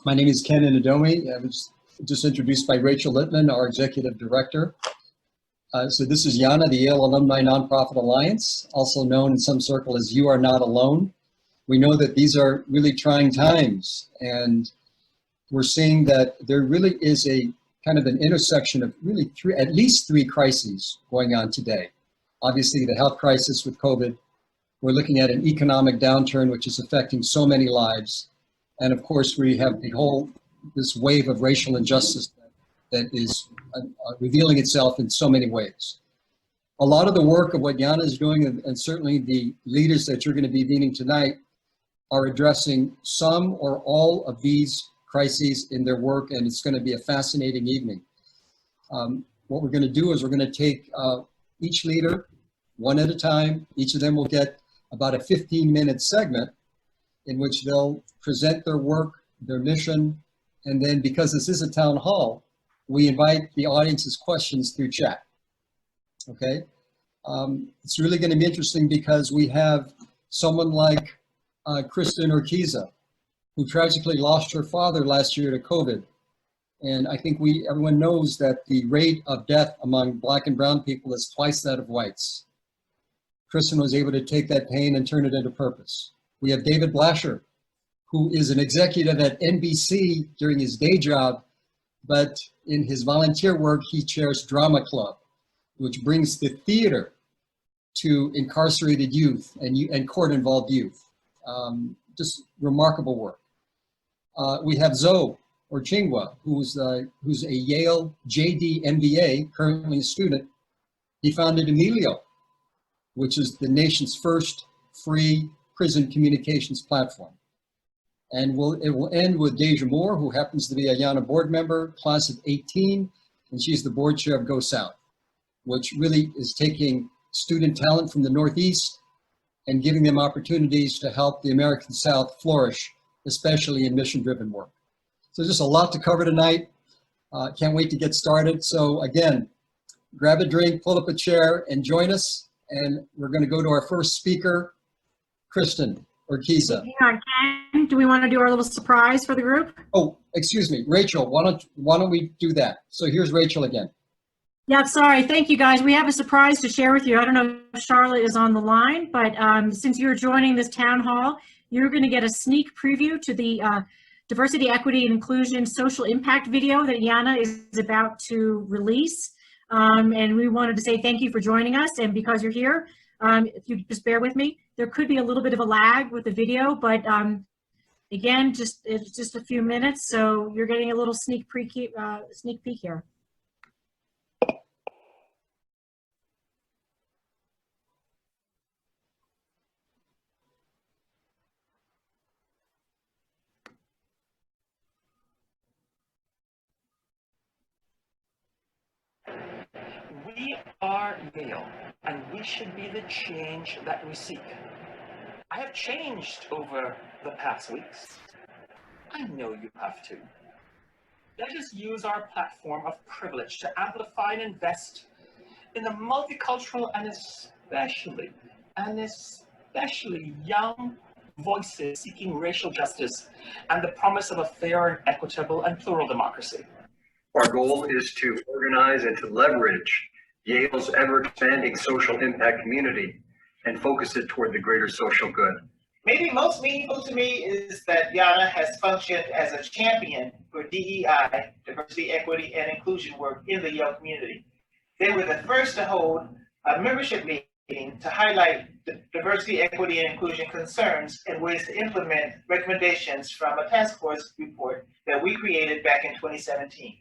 My name is Ken Inadomi. I was just introduced by Rachel Littman, our executive director. So this is YANA, the Yale Alumni Nonprofit Alliance, also known in some circle as You Are Not Alone. We know that these are really trying times, and we're seeing that there really is a kind of an intersection of really at least three crises going on today. Obviously, the health crisis with COVID. We're looking at an economic downturn, which is affecting so many lives. And of course, we have this wave of racial injustice that is revealing itself in so many ways. A lot of the work of what YANA is doing, and certainly the leaders that you're going to be meeting tonight, are addressing some or all of these crises in their work, and it's going to be a fascinating evening. What we're going to do is we're going to take each leader one at a time. Each of them will get about a 15-minute segment in which they'll present their work, their mission, and then because this is a town hall, we invite the audience's questions through chat, okay? It's really gonna be interesting because we have someone like Kristin Urquiza, who tragically lost her father last year to COVID. And I think everyone knows that the rate of death among Black and brown people is twice that of whites. Kristin was able to take that pain and turn it into purpose. We have David Blasher, who is an executive at NBC during his day job, but in his volunteer work, he chairs Drama Club, which brings the theater to incarcerated youth and court-involved youth. Just remarkable work. We have Zoe Orchingwa, who's a Yale JD MBA, currently a student. He founded Ameelio, which is the nation's first free prison communications platform. And it will end with Dasia Moore, who happens to be a YANA board member, class of 18, and she's the board chair of Go South, which really is taking student talent from the Northeast and giving them opportunities to help the American South flourish, especially in mission-driven work. So just a lot to cover tonight. Can't wait to get started. So again, grab a drink, pull up a chair, and join us. And we're going to go to our first speaker, Kristin Urquiza. Hang on, Ken, do we want to do our little surprise for the group? Oh, excuse me, Rachel, why don't we do that? So here's Rachel again. Yeah, sorry, thank you guys. We have a surprise to share with you. I don't know if Charlotte is on the line, but since you're joining this town hall, you're going to get a sneak preview to the Diversity, Equity, and Inclusion Social Impact video that YANA is about to release. And we wanted to say thank you for joining us. And because you're here, if you just bear with me, there could be a little bit of a lag with the video, but again, it's just a few minutes. So you're getting a little sneak peek here. We are Yale, and we should be the change that we seek. I have changed over the past weeks. I know you have too. Let us use our platform of privilege to amplify and invest in the multicultural and especially young voices seeking racial justice and the promise of a fair and equitable and plural democracy. Our goal is to organize and to leverage Yale's ever-expanding social impact community and focus it toward the greater social good. Maybe most meaningful to me is that YANA has functioned as a champion for DEI, diversity, equity, and inclusion work in the Yale community. They were the first to hold a membership meeting to highlight the diversity, equity, and inclusion concerns and ways to implement recommendations from a task force report that we created back in 2017.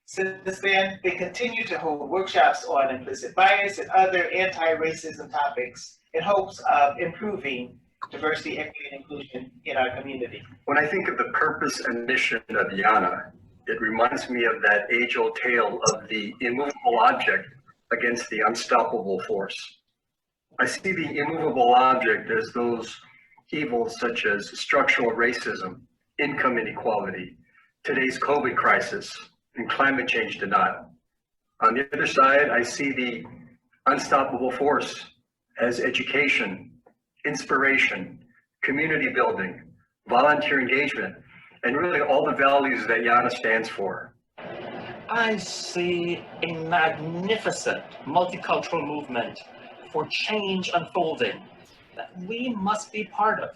Since then, they continue to hold workshops on implicit bias and other anti-racism topics in hopes of improving diversity, equity, and inclusion in our community. When I think of the purpose and mission of YANA, it reminds me of that age-old tale of the immovable object against the unstoppable force. I see the immovable object as those evils such as structural racism, income inequality, today's COVID crisis, and climate change denial. On the other side, I see the unstoppable force as education, inspiration, community building, volunteer engagement, and really all the values that YANA stands for. I see a magnificent multicultural movement for change unfolding that we must be part of.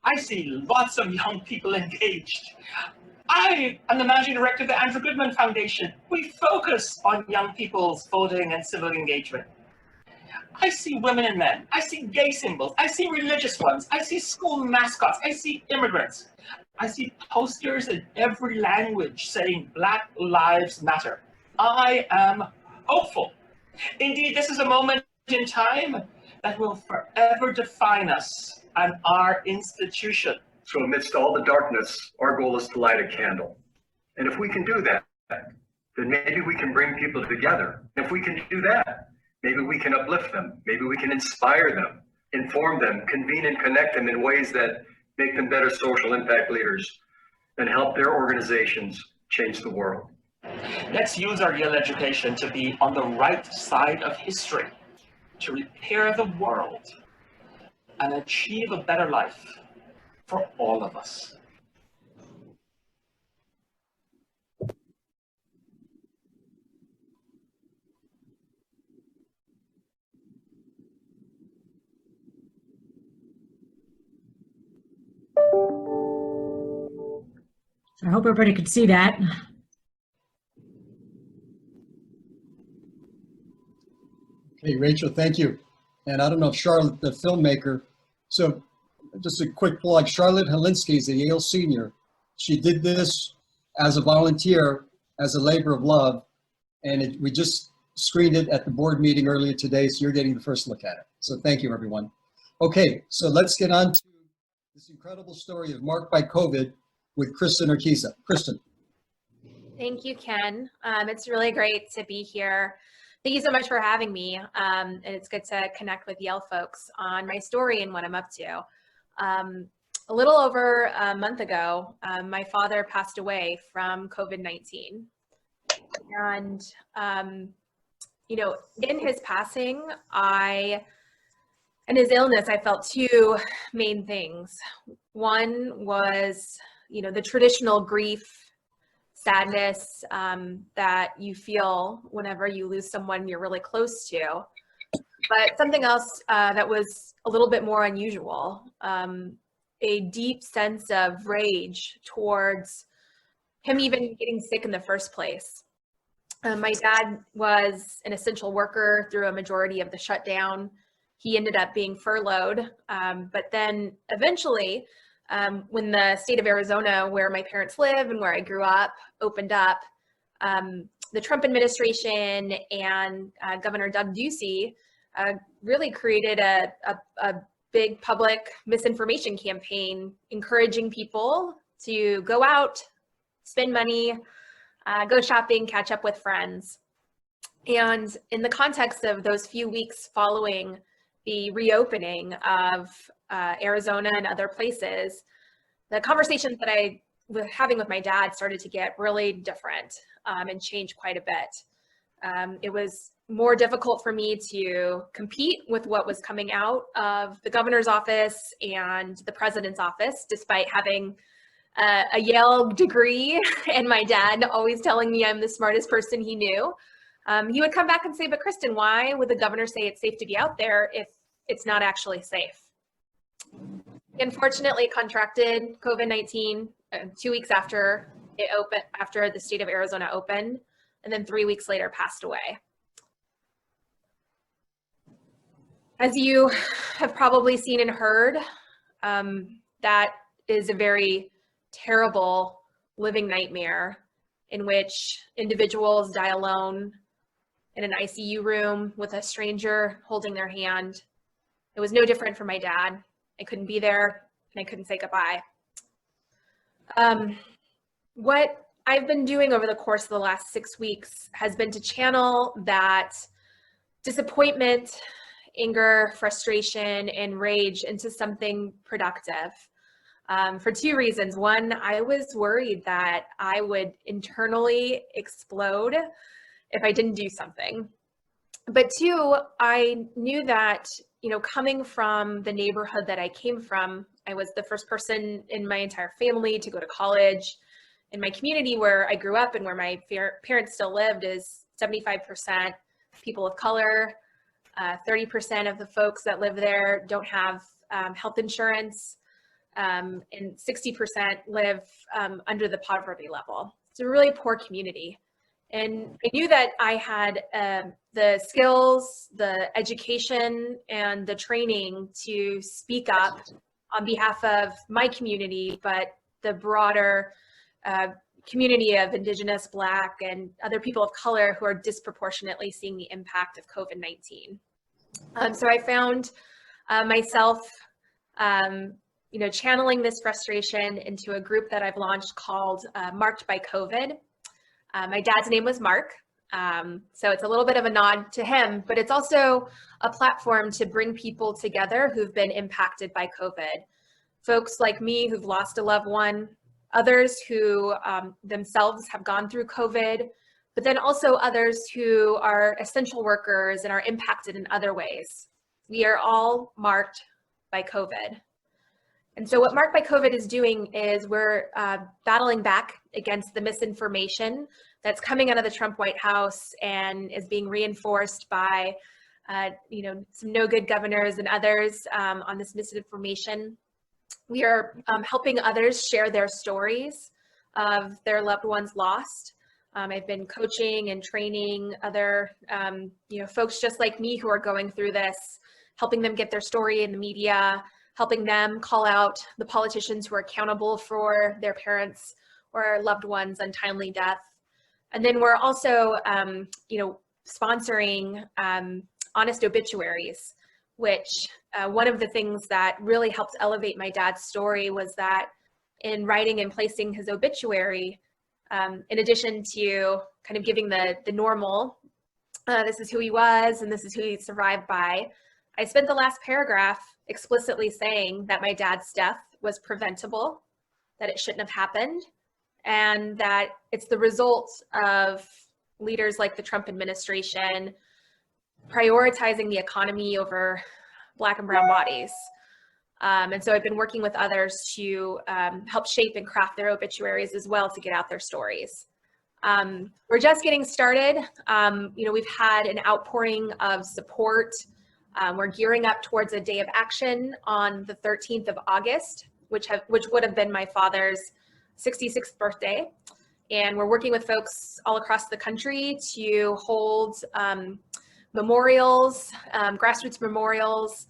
I see lots of young people engaged. I am the managing director of the Andrew Goodman Foundation. We focus on young people's voting and civic engagement. I see women and men. I see gay symbols. I see religious ones. I see school mascots. I see immigrants. I see posters in every language saying Black Lives Matter. I am hopeful. Indeed, this is a moment in time that will forever define us and our institution. So amidst all the darkness, our goal is to light a candle. And if we can do that, then maybe we can bring people together. If we can do that, maybe we can uplift them. Maybe we can inspire them, inform them, convene and connect them in ways that make them better social impact leaders and help their organizations change the world. Let's use our Yale education to be on the right side of history, to repair the world and achieve a better life for all of us. I hope everybody could see that. Okay, Rachel, thank you. And I don't know if Charlotte, the filmmaker, so just a quick plug, Charlotte Helinsky is a Yale senior. She did this as a volunteer, as a labor of love, and we just screened it at the board meeting earlier today, so you're getting the first look at it. So thank you, everyone. Okay, so let's get on to this incredible story of Marked by COVID with Kristin Urquiza. Kristin. Thank you, Ken. It's really great to be here. Thank you so much for having me. And it's good to connect with Yale folks on my story and what I'm up to. A little over a month ago, my father passed away from COVID-19. And, you know, in his passing, and his illness, I felt two main things. One was, you know, the traditional grief, sadness that you feel whenever you lose someone you're really close to. But something else that was a little bit more unusual, a deep sense of rage towards him even getting sick in the first place. My dad was an essential worker through a majority of the shutdown. He ended up being furloughed, but then eventually, when the state of Arizona, where my parents live and where I grew up, opened up, the Trump administration and Governor Doug Ducey really created a big public misinformation campaign, encouraging people to go out, spend money, go shopping, catch up with friends. And in the context of those few weeks following the reopening of Arizona and other places, the conversations that I was having with my dad started to get really different and change quite a bit. It was more difficult for me to compete with what was coming out of the governor's office and the president's office, despite having a Yale degree and my dad always telling me I'm the smartest person he knew. He would come back and say, but Kristin, why would the governor say it's safe to be out there if it's not actually safe? He unfortunately contracted COVID-19 2 weeks after it opened, after the state of Arizona opened, and then 3 weeks later passed away. As you have probably seen and heard, that is a very terrible living nightmare in which individuals die alone in an ICU room with a stranger holding their hand. It was no different for my dad. I couldn't be there and I couldn't say goodbye. What I've been doing over the course of the last 6 weeks has been to channel that disappointment, anger, frustration, and rage into something productive. For two reasons. One, I was worried that I would internally explode if I didn't do something. But two, I knew that coming from the neighborhood that I came from, I was the first person in my entire family to go to college. In my community where I grew up and where my parents still lived is 75% people of color. 30% of the folks that live there don't have health insurance, and 60% live under the poverty level. It's a really poor community. And I knew that I had the skills, the education, and the training to speak up on behalf of my community, but the broader community of Indigenous, Black, and other people of color who are disproportionately seeing the impact of COVID-19. So I found myself, channeling this frustration into a group that I've launched called Marked by COVID. My dad's name was Mark, so it's a little bit of a nod to him, but it's also a platform to bring people together who've been impacted by COVID. Folks like me who've lost a loved one, others who themselves have gone through COVID, but then also others who are essential workers and are impacted in other ways. We are all marked by COVID. And so what Marked by COVID is doing is we're battling back against the misinformation that's coming out of the Trump White House and is being reinforced by some no good governors and others on this misinformation. We are helping others share their stories of their loved ones lost. I've been coaching and training other folks just like me who are going through this, helping them get their story in the media, helping them call out the politicians who are accountable for their parents or loved ones' untimely death. And then we're also, sponsoring honest obituaries, which one of the things that really helped elevate my dad's story was that in writing and placing his obituary, in addition to kind of giving the normal, this is who he was and this is who he survived by, I spent the last paragraph explicitly saying that my dad's death was preventable, that it shouldn't have happened, and that it's the result of leaders like the Trump administration prioritizing the economy over Black and brown bodies. And so I've been working with others to help shape and craft their obituaries as well to get out their stories. We're just getting started. We've had an outpouring of support. We're gearing up towards a day of action on the 13th of August, which would have been my father's 66th birthday. And we're working with folks all across the country to hold memorials, grassroots memorials,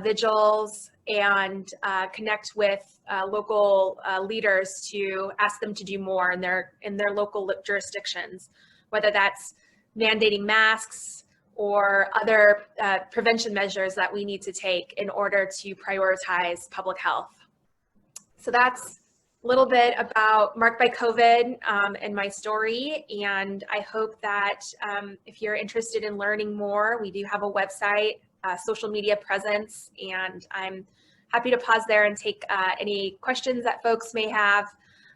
vigils, and connect with local leaders to ask them to do more in their local jurisdictions, whether that's mandating masks or other prevention measures that we need to take in order to prioritize public health. So that's a little bit about Marked by COVID and my story. And I hope that if you're interested in learning more, we do have a website, social media presence, and I'm happy to pause there and take any questions that folks may have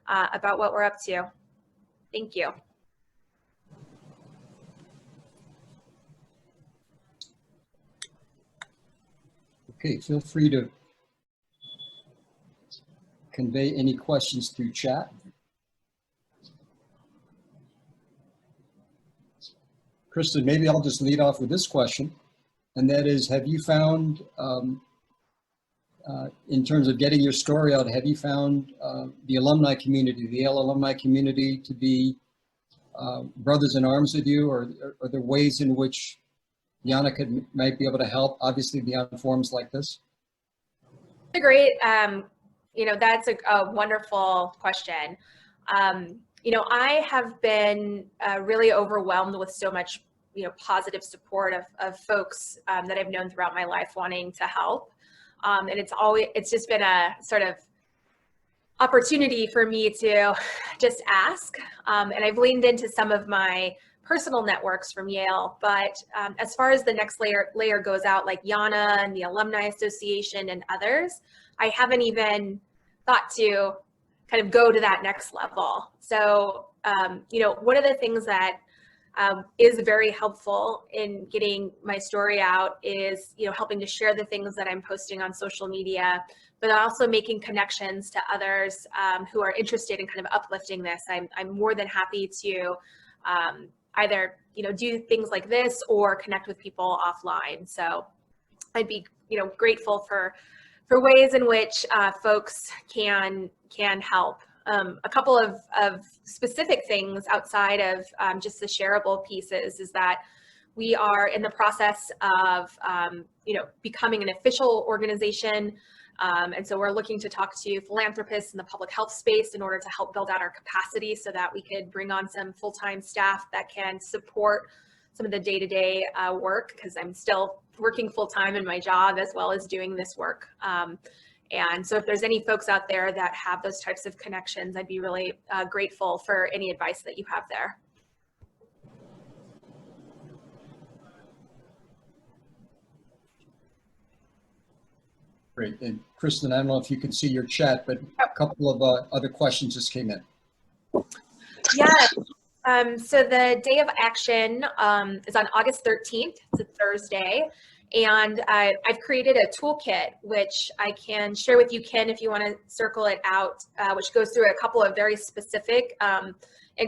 about what we're up to. Thank you. Okay, feel free to convey any questions through chat. Kristin, maybe I'll just lead off with this question, and that is, have you found, in terms of getting your story out, have you found the alumni community, the Yale alumni community, to be brothers in arms with you, or are there ways in which YANA might be able to help, obviously beyond forums like this? Great. That's a wonderful question. I have been really overwhelmed with so much, positive support of folks that I've known throughout my life wanting to help. And it's just been a sort of opportunity for me to just ask. And I've leaned into some of my personal networks from Yale, but as far as the next layer goes out, like YANA and the Alumni Association and others, I haven't even thought to kind of go to that next level. So, one of the things that is very helpful in getting my story out, is, you know, helping to share the things that I'm posting on social media, but also making connections to others who are interested in kind of uplifting this. I'm more than happy to either, you know, do things like this or connect with people offline. So I'd be, you know, grateful for ways in which folks can help. A couple of specific things outside of just the shareable pieces is that we are in the process of, you know, becoming an official organization. And so we're looking to talk to philanthropists in the public health space in order to help build out our capacity so that we could bring on some full-time staff that can support some of the day-to-day work, because I'm still working full-time in my job as well as doing this work. And so if there's any folks out there that have those types of connections, I'd be really grateful for any advice that you have there. Great. And Kristin, I don't know if you can see your chat, but a couple of other questions just came in. Yeah. So the day of action is on August 13th. It's a Thursday. And I've created a toolkit, which I can share with you, Ken, if you want to circle it out, which goes through a couple of very specific and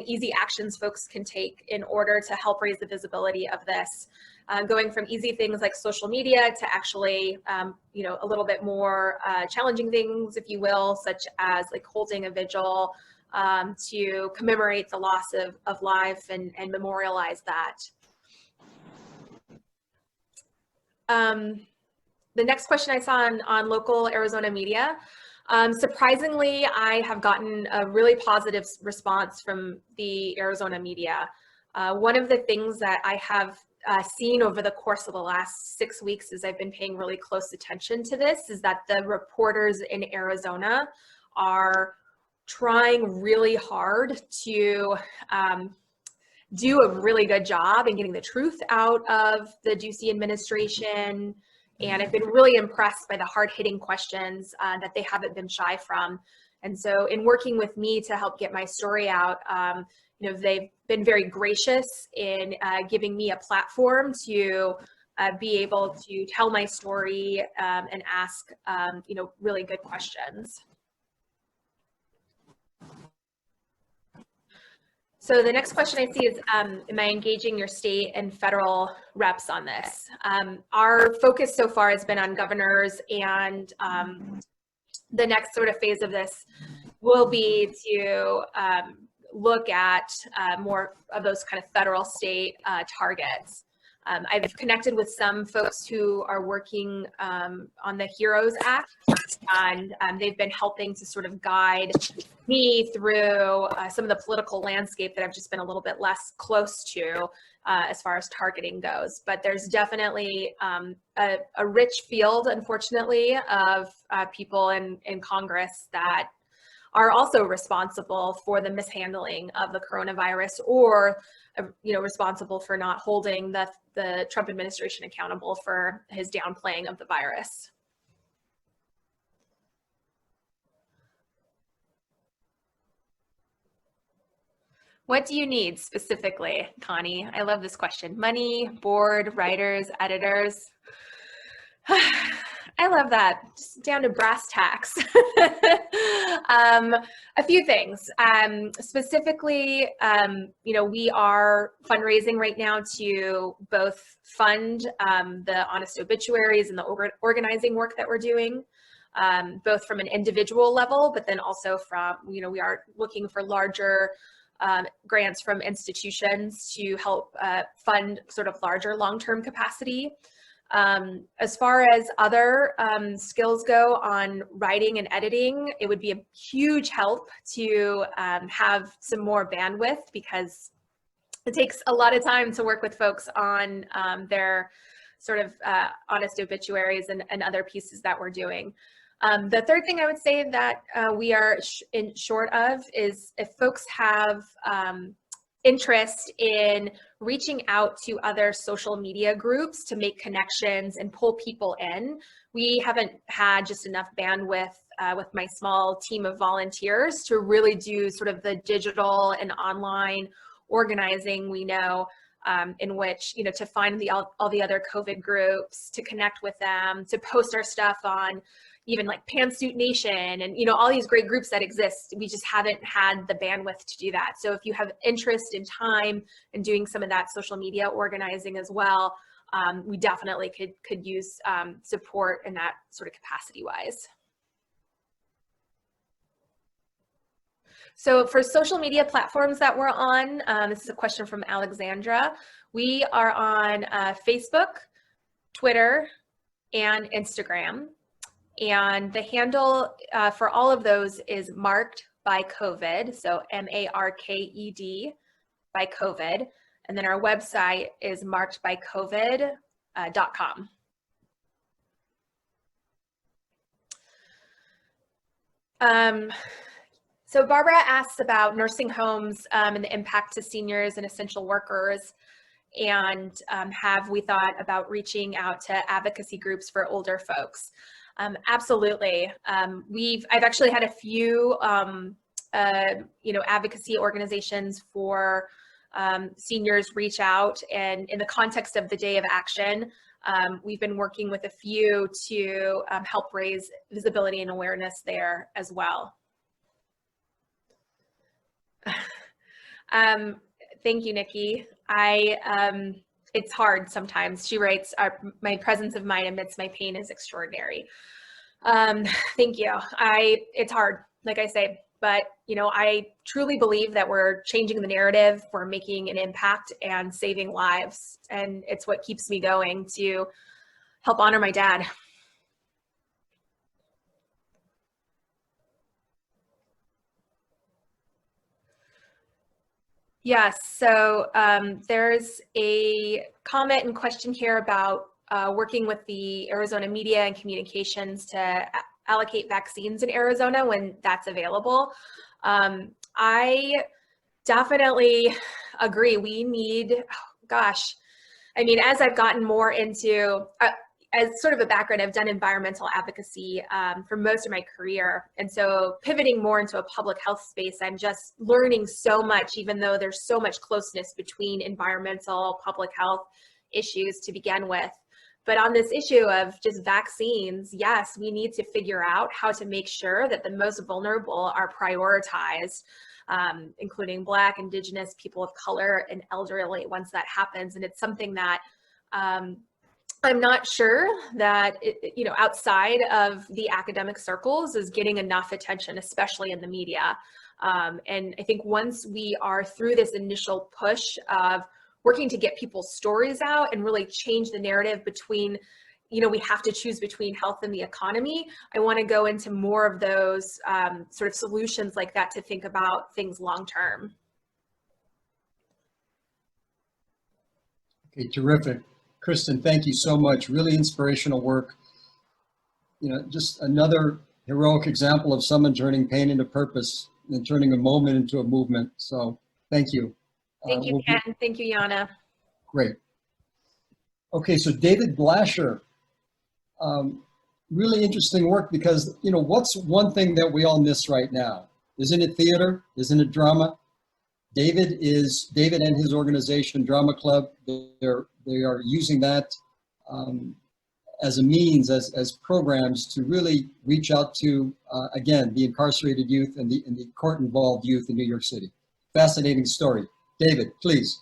easy actions folks can take in order to help raise the visibility of this. Going from easy things like social media to actually, you know, a little bit more challenging things, if you will, such as like holding a vigil to commemorate the loss of life and memorialize that. The next question I saw on local Arizona media, surprisingly, I have gotten a really positive response from the Arizona media. One of the things that I have seen over the course of the last 6 weeks as I've been paying really close attention to this is that the reporters in Arizona are trying really hard to do a really good job in getting the truth out of the Ducey administration. And I've been really impressed by the hard-hitting questions that they haven't been shy from. And so in working with me to help get my story out, you know, they've been very gracious in giving me a platform to be able to tell my story and ask, you know, really good questions. So the next question I see is, am I engaging your state and federal reps on this? Our focus so far has been on governors, and the next sort of phase of this will be to look at more of those kind of federal state targets. I've connected with some folks who are working on the HEROES Act, and they've been helping to sort of guide me through some of the political landscape that I've just been a little bit less close to as far as targeting goes. But there's definitely a rich field, unfortunately, of people in Congress that are also responsible for the mishandling of the coronavirus, or you know, responsible for not holding the Trump administration accountable for his downplaying of the virus. What do you need specifically, Connie? I love this question. Money, board, writers, editors. I love that. Just down to brass tacks. A few things. Specifically, you know, we are fundraising right now to both fund the honest obituaries and the organizing work that we're doing, both from an individual level, but then also from, you know, we are looking for larger grants from institutions to help fund sort of larger long-term capacity. As far as other skills go on writing and editing, it would be a huge help to have some more bandwidth, because it takes a lot of time to work with folks on their sort of honest obituaries and other pieces that we're doing. The third thing I would say that we are in short of is if folks have interest in reaching out to other social media groups to make connections and pull people in. We haven't had just enough bandwidth with my small team of volunteers to really do sort of the digital and online organizing, we know, in which, to find all the other COVID groups, to connect with them, to post our stuff on even like Pantsuit Nation and, all these great groups that exist. We just haven't had the bandwidth to do that. So if you have interest in time and doing some of that social media organizing as well, we definitely could use support in that sort of capacity wise. So for social media platforms that we're on, this is a question from Alexandra. We are on Facebook, Twitter, and Instagram. And the handle for all of those is marked by COVID. So MARKED by COVID. And then our website is markedbycovid.com. So Barbara asks about nursing homes and the impact to seniors and essential workers. And have we thought about reaching out to advocacy groups for older folks? Absolutely. I've actually had a few, advocacy organizations for seniors reach out, and in the context of the Day of Action, we've been working with a few to help raise visibility and awareness there as well. Thank you, Nikki. It's hard sometimes. She writes, my presence of mind amidst my pain is extraordinary. Thank you. It's hard, like I say, but I truly believe that we're changing the narrative, we're making an impact and saving lives. And it's what keeps me going to help honor my dad. Yes, so there's a comment and question here about working with the Arizona media and communications to allocate vaccines in Arizona when that's available. I definitely agree. We need, as I've gotten more into, as sort of a background, I've done environmental advocacy for most of my career. And so pivoting more into a public health space, I'm just learning so much, even though there's so much closeness between environmental, public health issues to begin with. But on this issue of just vaccines, yes, we need to figure out how to make sure that the most vulnerable are prioritized, including Black, Indigenous, people of color, and elderly once that happens. And it's something that I'm not sure that, outside of the academic circles is getting enough attention, especially in the media. And I think once we are through this initial push of working to get people's stories out and really change the narrative between, we have to choose between health and the economy, I want to go into more of those sort of solutions like that to think about things long-term. Okay, terrific. Kristin, thank you so much. Really inspirational work. Just another heroic example of someone turning pain into purpose and turning a moment into a movement. So thank you. Thank you, Ken. Thank you, YANA. Great. Okay, so David Blasher, really interesting work because, what's one thing that we all miss right now? Isn't it theater? Isn't it drama? David and his organization, Drama Club, they are using that as a means, as programs to really reach out to, again, the incarcerated youth and the court-involved youth in New York City. Fascinating story. David, please.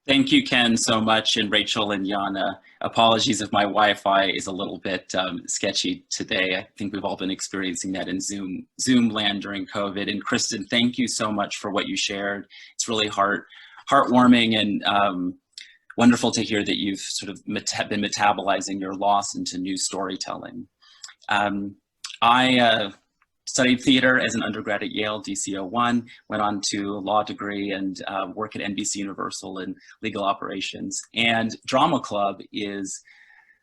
Thank you, Ken, so much, and Rachel and YANA. Apologies if my Wi-Fi is a little bit sketchy today. I think we've all been experiencing that in Zoom land during COVID. And Kristin, thank you so much for what you shared. It's really heartwarming and wonderful to hear that you've sort of been metabolizing your loss into new storytelling. I studied theater as an undergrad at Yale, DC01, went on to a law degree and work at NBC Universal in legal operations. And Drama Club is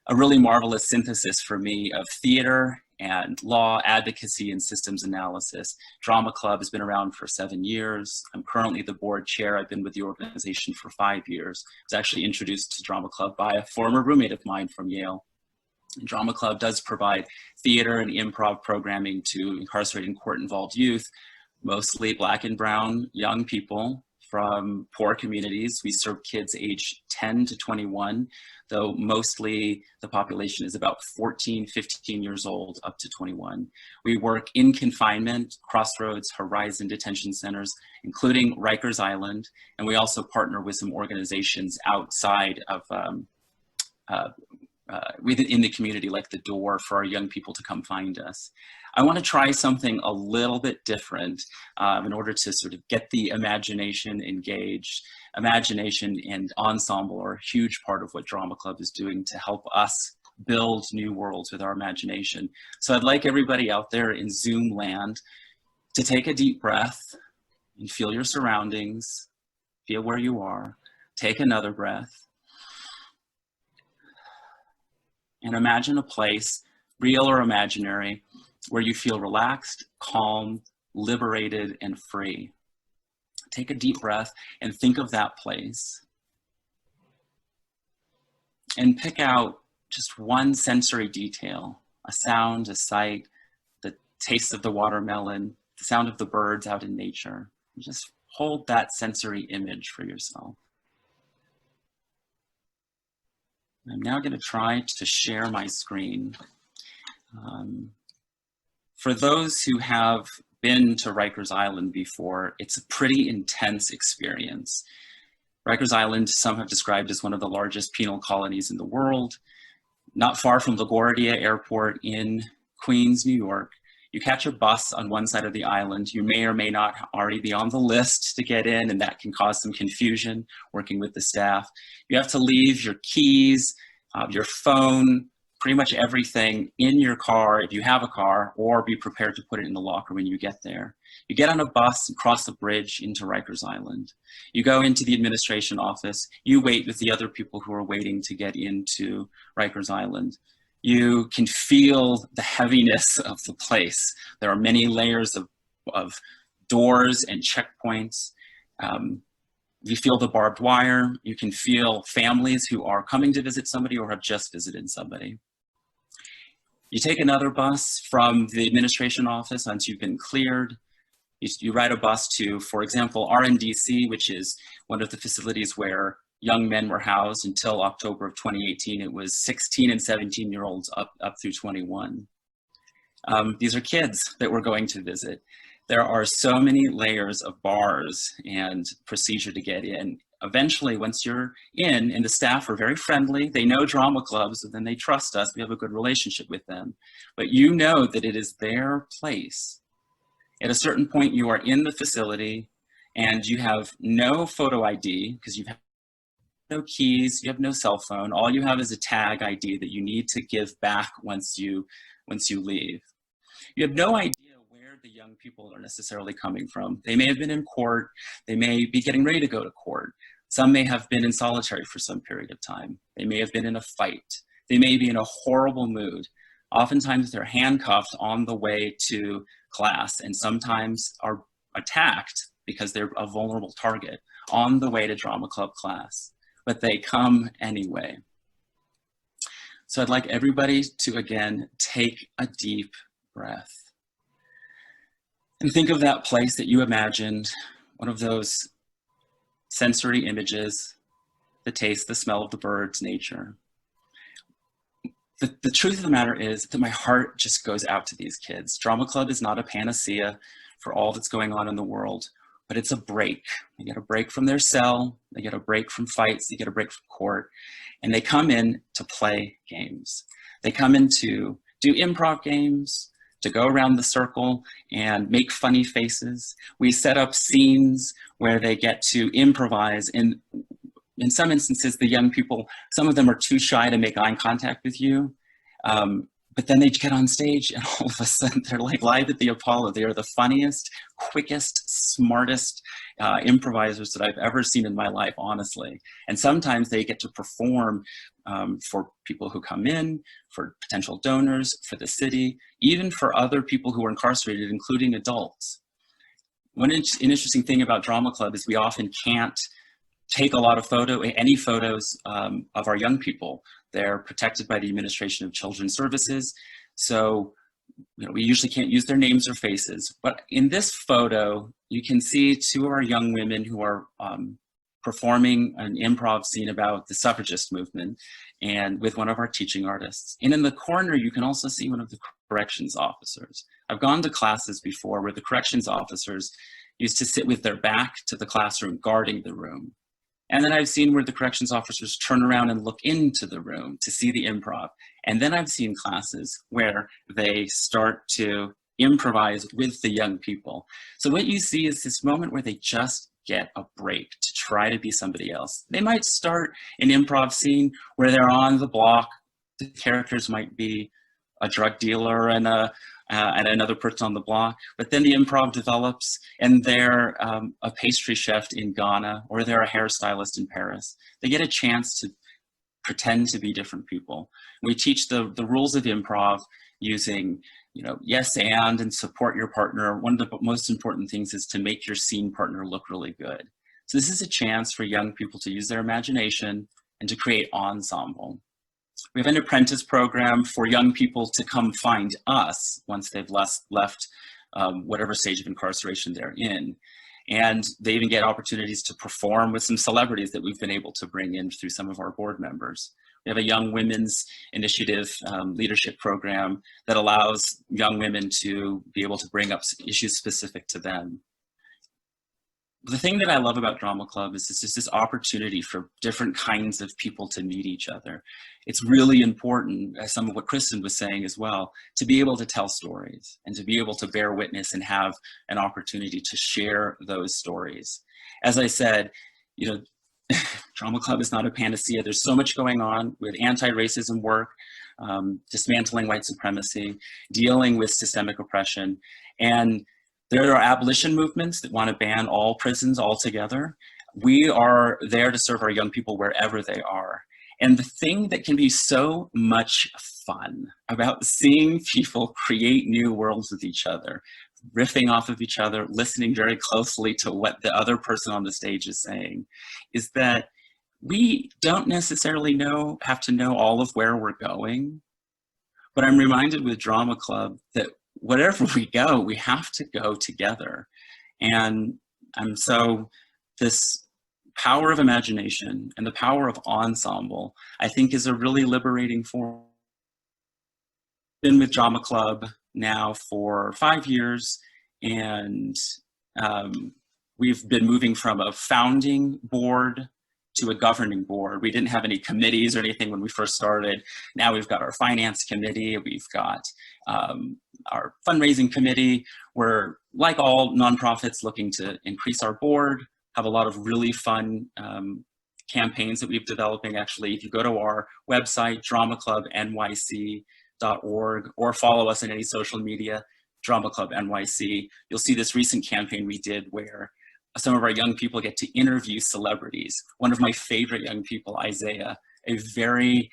a really marvelous synthesis for me of theater and law, advocacy, and systems analysis. Drama Club has been around for 7 years. I'm currently the board chair. I've been with the organization for 5 years. I was actually introduced to Drama Club by a former roommate of mine from Yale. Drama Club does provide theater and improv programming to incarcerated and court-involved youth, mostly Black and brown young people from poor communities. We serve kids age 10 to 21, though mostly the population is about 14, 15 years old up to 21. We work in confinement, Crossroads, Horizon detention centers, including Rikers Island, and we also partner with some organizations outside of within the community, like The Door, for our young people to come find us. I want to try something a little bit different in order to sort of get the imagination engaged. Imagination and ensemble are a huge part of what Drama Club is doing to help us build new worlds with our imagination. So I'd like everybody out there in Zoom land to take a deep breath and feel your surroundings, feel where you are, take another breath, and imagine a place, real or imaginary, where you feel relaxed, calm, liberated, and free. Take a deep breath and think of that place. And pick out just one sensory detail, a sound, a sight, the taste of the watermelon, the sound of the birds out in nature. Just hold that sensory image for yourself. I'm now going to try to share my screen. For those who have been to Rikers Island before, it's a pretty intense experience. Rikers Island, some have described as one of the largest penal colonies in the world. Not far from LaGuardia Airport in Queens, New York. You catch a bus on one side of the island. You may or may not already be on the list to get in, and that can cause some confusion working with the staff. You have to leave your keys, your phone, pretty much everything in your car if you have a car, or be prepared to put it in the locker when you get there. You get on a bus and cross the bridge into Rikers Island. You go into the administration office. You wait with the other people who are waiting to get into Rikers Island. You can feel the heaviness of the place. There are many layers of doors and checkpoints. You feel the barbed wire. You can feel families who are coming to visit somebody or have just visited somebody. You take another bus from the administration office once you've been cleared. You ride a bus to, for example, RNDC, which is one of the facilities where young men were housed until October of 2018. It was 16 and 17-year-olds up through 21. These are kids that we're going to visit. There are so many layers of bars and procedure to get in. Eventually, once you're in, and the staff are very friendly, they know Drama Clubs, and then they trust us, we have a good relationship with them. But you know that it is their place. At a certain point, you are in the facility, and you have no photo ID, because you have no keys, you have no cell phone. All you have is a tag ID that you need to give back once you leave. You have no idea where the young people are necessarily coming from. They may have been in court. They may be getting ready to go to court. Some may have been in solitary for some period of time. They may have been in a fight. They may be in a horrible mood. Oftentimes they're handcuffed on the way to class, and sometimes are attacked because they're a vulnerable target on the way to Drama Club class. But they come anyway. So I'd like everybody to, again, take a deep breath. And think of that place that you imagined, one of those sensory images, the taste, the smell of the birds, nature. The truth of the matter is that my heart just goes out to these kids. Drama Club is not a panacea for all that's going on in the world, but it's a break. They get a break from their cell, they get a break from fights, they get a break from court, and they come in to play games. They come in to do improv games, to go around the circle and make funny faces. We set up scenes where they get to improvise. In some instances, the young people, some of them are too shy to make eye contact with you. But then they get on stage and all of a sudden they're like live at the Apollo. They are the funniest, quickest, smartest improvisers that I've ever seen in my life, honestly. And sometimes they get to perform for people who come in, for potential donors, for the city, even for other people who are incarcerated, including adults. One interesting thing about Drama Club is we often can't take a lot of any photos of our young people. They're protected by the Administration of Children's Services. So we usually can't use their names or faces, but in this photo, you can see two of our young women who are performing an improv scene about the suffragist movement and with one of our teaching artists. And in the corner, you can also see one of the corrections officers. I've gone to classes before where the corrections officers used to sit with their back to the classroom guarding the room. And then I've seen where the corrections officers turn around and look into the room to see the improv. And then I've seen classes where they start to improvise with the young people. So what you see is this moment where they just get a break to try to be somebody else. They might start an improv scene where they're on the block. The characters might be a drug dealer and another person on the block, but then the improv develops and they're a pastry chef in Ghana, or they're a hairstylist in Paris. They get a chance to pretend to be different people. We teach the rules of improv using yes and support your partner. One of the most important things is to make your scene partner look really good. So this is a chance for young people to use their imagination and to create ensemble. We have an apprentice program for young people to come find us once they've left whatever stage of incarceration they're in. And they even get opportunities to perform with some celebrities that we've been able to bring in through some of our board members. We have a Young Women's Initiative leadership program that allows young women to be able to bring up issues specific to them. The thing that I love about Drama Club is it's just this opportunity for different kinds of people to meet each other. It's really important, as some of what Kristin was saying as well, to be able to tell stories and to be able to bear witness and have an opportunity to share those stories. As I said, Drama Club is not a panacea. There's so much going on with anti-racism work, dismantling white supremacy, dealing with systemic oppression, and there are abolition movements that want to ban all prisons altogether. We are there to serve our young people wherever they are. And the thing that can be so much fun about seeing people create new worlds with each other, riffing off of each other, listening very closely to what the other person on the stage is saying, is that we don't necessarily have to know all of where we're going. But I'm reminded with Drama Club that wherever we go, we have to go together. And so this power of imagination and the power of ensemble, I think, is a really liberating form. I've been with Drama Club now for 5 years, and we've been moving from a founding board to a governing board. We didn't have any committees or anything when we first started. Now we've got our finance committee, we've got our fundraising committee. We're, like all nonprofits, looking to increase our board, have a lot of really fun campaigns that we've developing. Actually, if you go to our website, dramaclubnyc.org, or follow us on any social media, Drama Club NYC, you'll see this recent campaign we did where some of our young people get to interview celebrities. One of my favorite young people, Isaiah, a very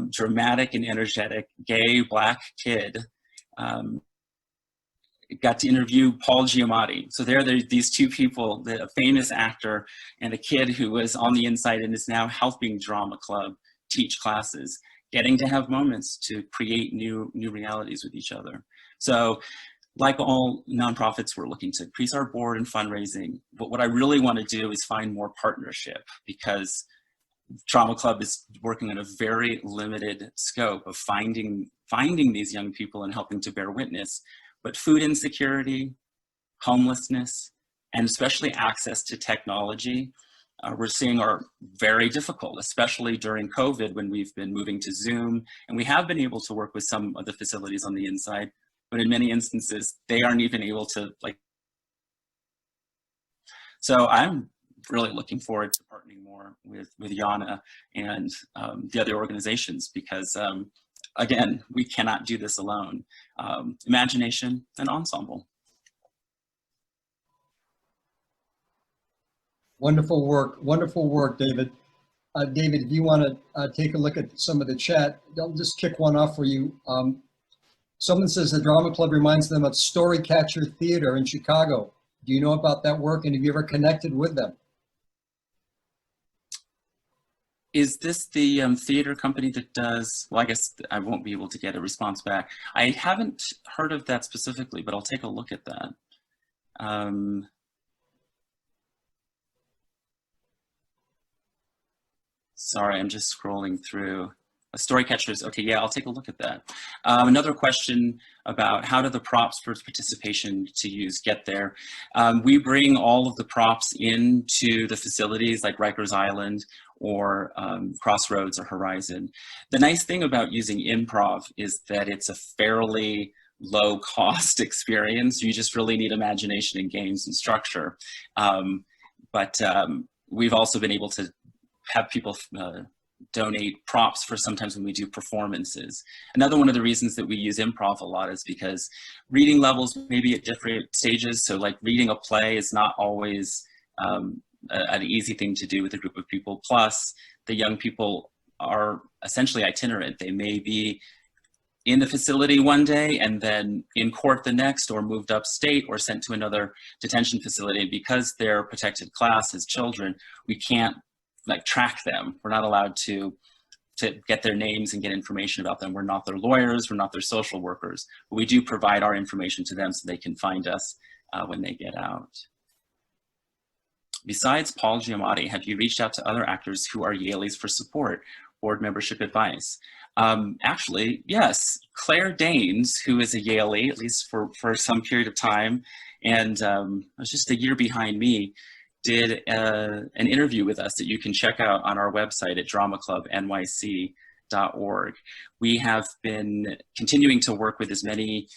dramatic and energetic gay Black kid, got to interview Paul Giamatti. So there are these two people, a famous actor and a kid who was on the inside and is now helping Drama Club teach classes, getting to have moments to create new realities with each other. So like all nonprofits, we're looking to increase our board and fundraising. But what I really want to do is find more partnership, because Drama Club is working on a very limited scope of finding these young people and helping to bear witness. But food insecurity, homelessness, and especially access to technology, we're seeing are very difficult, especially during COVID when we've been moving to Zoom. And we have been able to work with some of the facilities on the inside, but in many instances, they aren't even able to So I'm really looking forward to partnering more with YANA and the other organizations, because again, we cannot do this alone. Imagination and ensemble. Wonderful work, David. David, if you want to take a look at some of the chat, I'll just kick one off for you. Someone says the Drama Club reminds them of Storycatcher Theater in Chicago. Do you know about that work, and have you ever connected with them? Is this the theater company that does, well, I guess I won't be able to get a response back. I haven't heard of that specifically, but I'll take a look at that. Sorry, I'm just scrolling through. Story catchers, okay, yeah, I'll take a look at that. Another question about how do the props for participation to use get there? We bring all of the props into the facilities like Rikers Island or Crossroads or Horizon. The nice thing about using improv is that it's a fairly low cost experience. You just really need imagination and games and structure. We've also been able to have people donate props for sometimes when we do performances. Another one of the reasons that we use improv a lot is because reading levels may be at different stages. So like reading a play is not always an easy thing to do with a group of people. Plus the young people are essentially itinerant. They may be in the facility one day and then in court the next, or moved upstate or sent to another detention facility. And because they're protected class as children, we can't like track them. We're not allowed to get their names and get information about them. We're not their lawyers, we're not their social workers, but we do provide our information to them so they can find us when they get out. Besides Paul Giamatti, have you reached out to other actors who are Yaleys for support, board membership advice? Actually, yes, Claire Danes, who is a Yalie, at least for some period of time, and was just a year behind me, did an interview with us that you can check out on our website at dramaclubnyc.org. We have been continuing to work with as many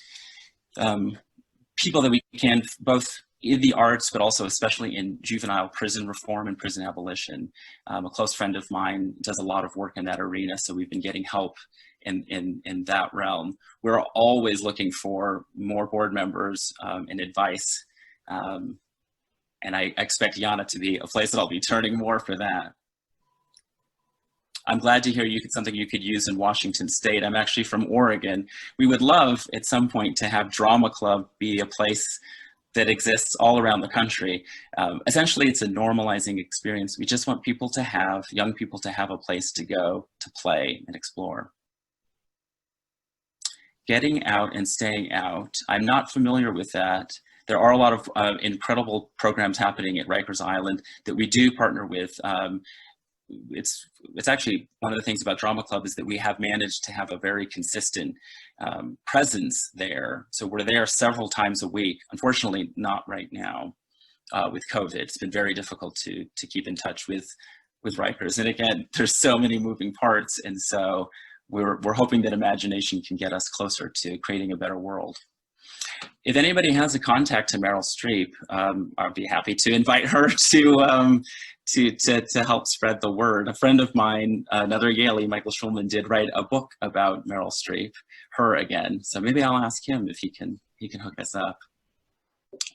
people that we can, both in the arts, but also especially in juvenile prison reform and prison abolition. A close friend of mine does a lot of work in that arena, so we've been getting help in that realm. We're always looking for more board members and advice. And I expect YANA to be a place that I'll be turning more for that. I'm glad to hear something you could use in Washington State. I'm actually from Oregon. We would love at some point to have Drama Club be a place that exists all around the country. Essentially, it's a normalizing experience. We just want people to have, young people to have a place to go, to play and explore. Getting out and staying out. I'm not familiar with that. There are a lot of incredible programs happening at Rikers Island that we do partner with. It's actually one of the things about Drama Club is that we have managed to have a very consistent presence there. So we're there several times a week. Unfortunately, not right now with COVID. It's been very difficult to keep in touch with Rikers. And again, there's so many moving parts. And so we're hoping that imagination can get us closer to creating a better world. If anybody has a contact to Meryl Streep, I'd be happy to invite her to help spread the word. A friend of mine, another Yalie, Michael Schulman, did write a book about Meryl Streep, Her Again. So maybe I'll ask him if he can hook us up.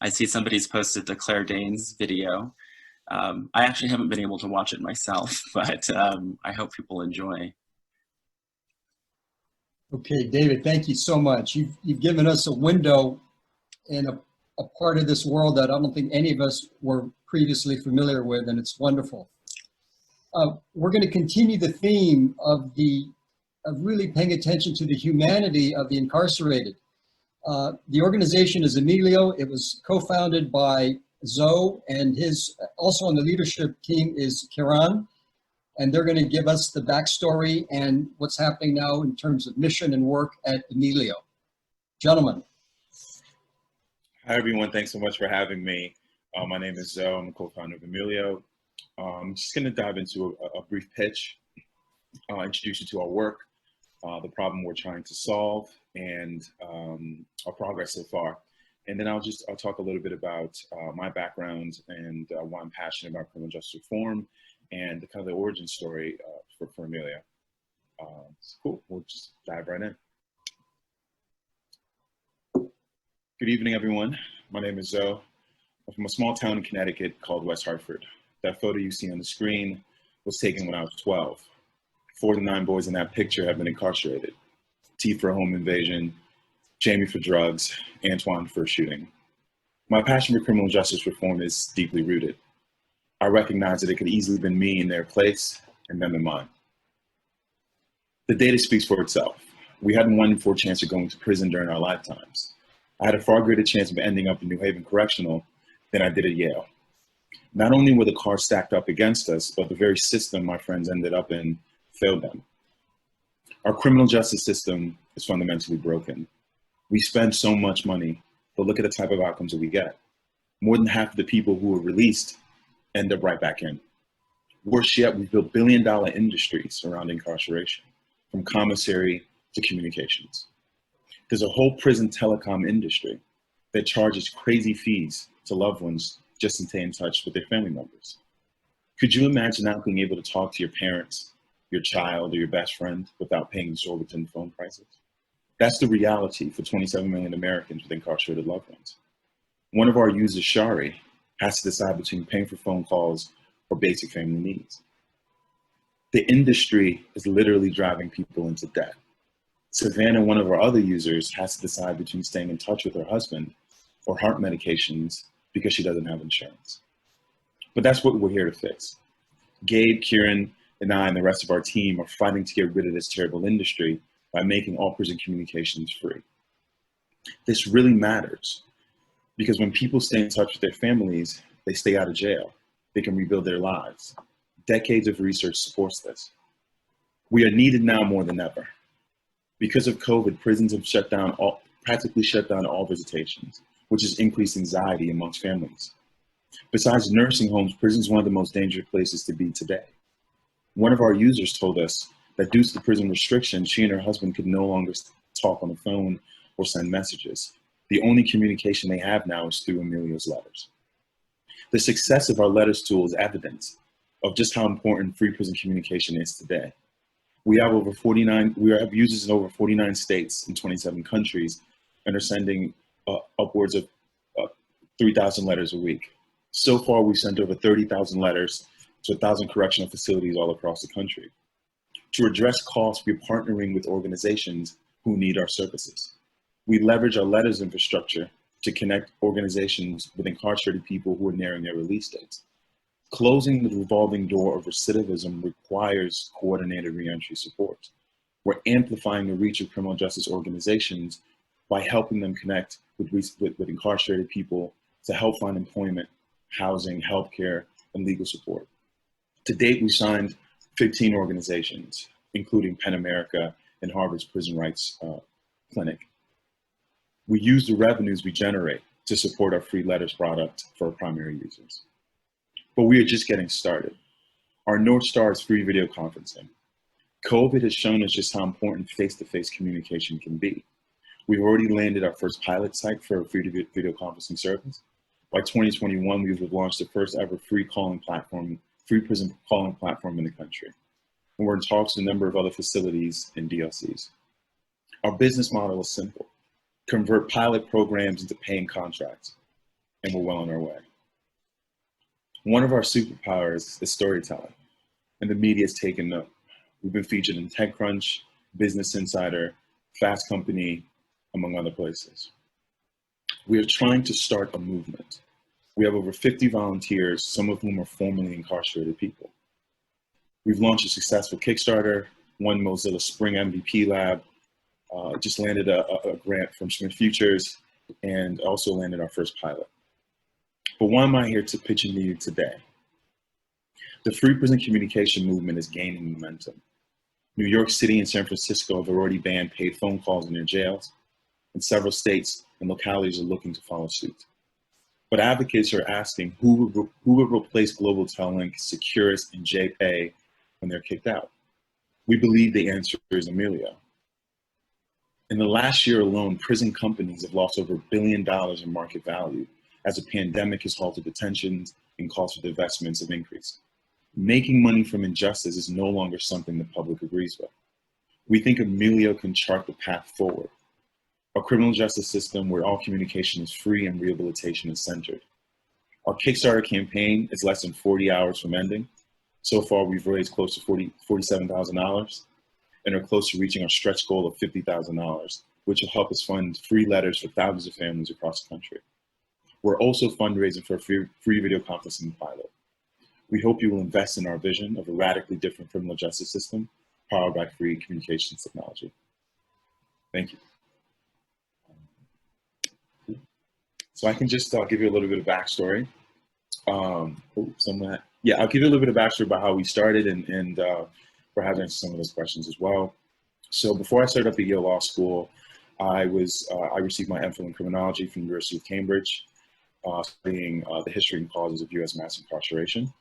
I see somebody's posted the Claire Danes video. I actually haven't been able to watch it myself, but I hope people enjoy. Okay, David, thank you so much. You've given us a window in a part of this world that I don't think any of us were previously familiar with, and it's wonderful. We're going to continue the theme of really paying attention to the humanity of the incarcerated. The organization is Ameelio. It was co-founded by Zoe, and also on the leadership team is Kiran. And they're going to give us the backstory and what's happening now in terms of mission and work at Ameelio. Gentlemen. Hi, everyone. Thanks so much for having me. My name is Zoe. I'm the co-founder of Ameelio. I'm just going to dive into a brief pitch, introduce you to our work, the problem we're trying to solve, and our progress so far. And then I'll talk a little bit about my background and why I'm passionate about criminal justice reform, and the kind of the origin story for Ameelio. Cool, we'll just dive right in. Good evening, everyone. My name is Zoe. I'm from a small town in Connecticut called West Hartford. That photo you see on the screen was taken when I was 12. 4 of the 9 boys in that picture have been incarcerated. T for a home invasion, Jamie for drugs, Antoine for a shooting. My passion for criminal justice reform is deeply rooted. I recognize that it could easily have been me in their place, and them in mind. The data speaks for itself. We had 1 in 4 chance of going to prison during our lifetimes. I had a far greater chance of ending up in New Haven Correctional than I did at Yale. Not only were the cards stacked up against us, but the very system my friends ended up in failed them. Our criminal justice system is fundamentally broken. We spend so much money, but look at the type of outcomes that we get. More than half of the people who are released end up right back in. Worse yet, we've built billion-dollar industries around incarceration, from commissary to communications. There's a whole prison telecom industry that charges crazy fees to loved ones just to stay in touch with their family members. Could you imagine not being able to talk to your parents, your child, or your best friend without paying exorbitant phone prices? That's the reality for 27 million Americans with incarcerated loved ones. One of our users, Shari, has to decide between paying for phone calls or basic family needs. The industry is literally driving people into debt. Savannah, one of our other users, has to decide between staying in touch with her husband or heart medications because she doesn't have insurance. But that's what we're here to fix. Gabe, Kiran, and I, and the rest of our team are fighting to get rid of this terrible industry by making all prison communications free. This really matters because when people stay in touch with their families, they stay out of jail. They can rebuild their lives. Decades of research supports this. We are needed now more than ever. Because of COVID, prisons have practically shut down all visitations, which has increased anxiety amongst families. Besides nursing homes, prison is one of the most dangerous places to be today. One of our users told us that due to the prison restrictions, she and her husband could no longer talk on the phone or send messages. The only communication they have now is through Ameelio's letters. The success of our letters tool is evidence of just how important free prison communication is today. We have users in over 49 states in 27 countries and are sending upwards of 3,000 letters a week. So far, we've sent over 30,000 letters to 1,000 correctional facilities all across the country. To address costs, we're partnering with organizations who need our services. We leverage our letters infrastructure to connect organizations with incarcerated people who are nearing their release dates. Closing the revolving door of recidivism requires coordinated reentry support. We're amplifying the reach of criminal justice organizations by helping them connect with incarcerated people to help find employment, housing, healthcare, and legal support. To date, we signed 15 organizations, including PEN America and Harvard's Prison Rights Clinic. We use the revenues we generate to support our free letters product for our primary users. But we are just getting started. Our North Star is free video conferencing. COVID has shown us just how important face-to-face communication can be. We've already landed our first pilot site for a free video conferencing service. By 2021, we will launch the first ever free prison calling platform in the country. And we're in talks with a number of other facilities and DLCs. Our business model is simple. Convert pilot programs into paying contracts, and we're well on our way. One of our superpowers is storytelling, and the media has taken note. We've been featured in TechCrunch, Business Insider, Fast Company, among other places. We are trying to start a movement. We have over 50 volunteers, some of whom are formerly incarcerated people. We've launched a successful Kickstarter, won Mozilla Spring MVP Lab, just landed a grant from Smith Futures, and also landed our first pilot. But why am I here to pitch to you today? The free prison communication movement is gaining momentum. New York City and San Francisco have already banned paid phone calls in their jails, and several states and localities are looking to follow suit. But advocates are asking who would replace Global Telink, Securus, and JPay when they're kicked out? We believe the answer is Ameelio. In the last year alone, prison companies have lost over $1 billion in market value as the pandemic has halted detentions and costs of investments have increased. Making money from injustice is no longer something the public agrees with. We think Ameelio can chart the path forward. A criminal justice system where all communication is free and rehabilitation is centered. Our Kickstarter campaign is less than 40 hours from ending. So far, we've raised close to $47,000 and are close to reaching our stretch goal of $50,000, which will help us fund free letters for thousands of families across the country. We're also fundraising for a free video conferencing pilot. We hope you will invest in our vision of a radically different criminal justice system powered by free communications technology. Thank you. So I can just give you a little bit of backstory. I'll give you a little bit of backstory about how we started and perhaps answer some of those questions as well. So before I started up at Yale Law School, I received my MPhil in criminology from the University of Cambridge, studying the history and causes of U.S. mass incarceration.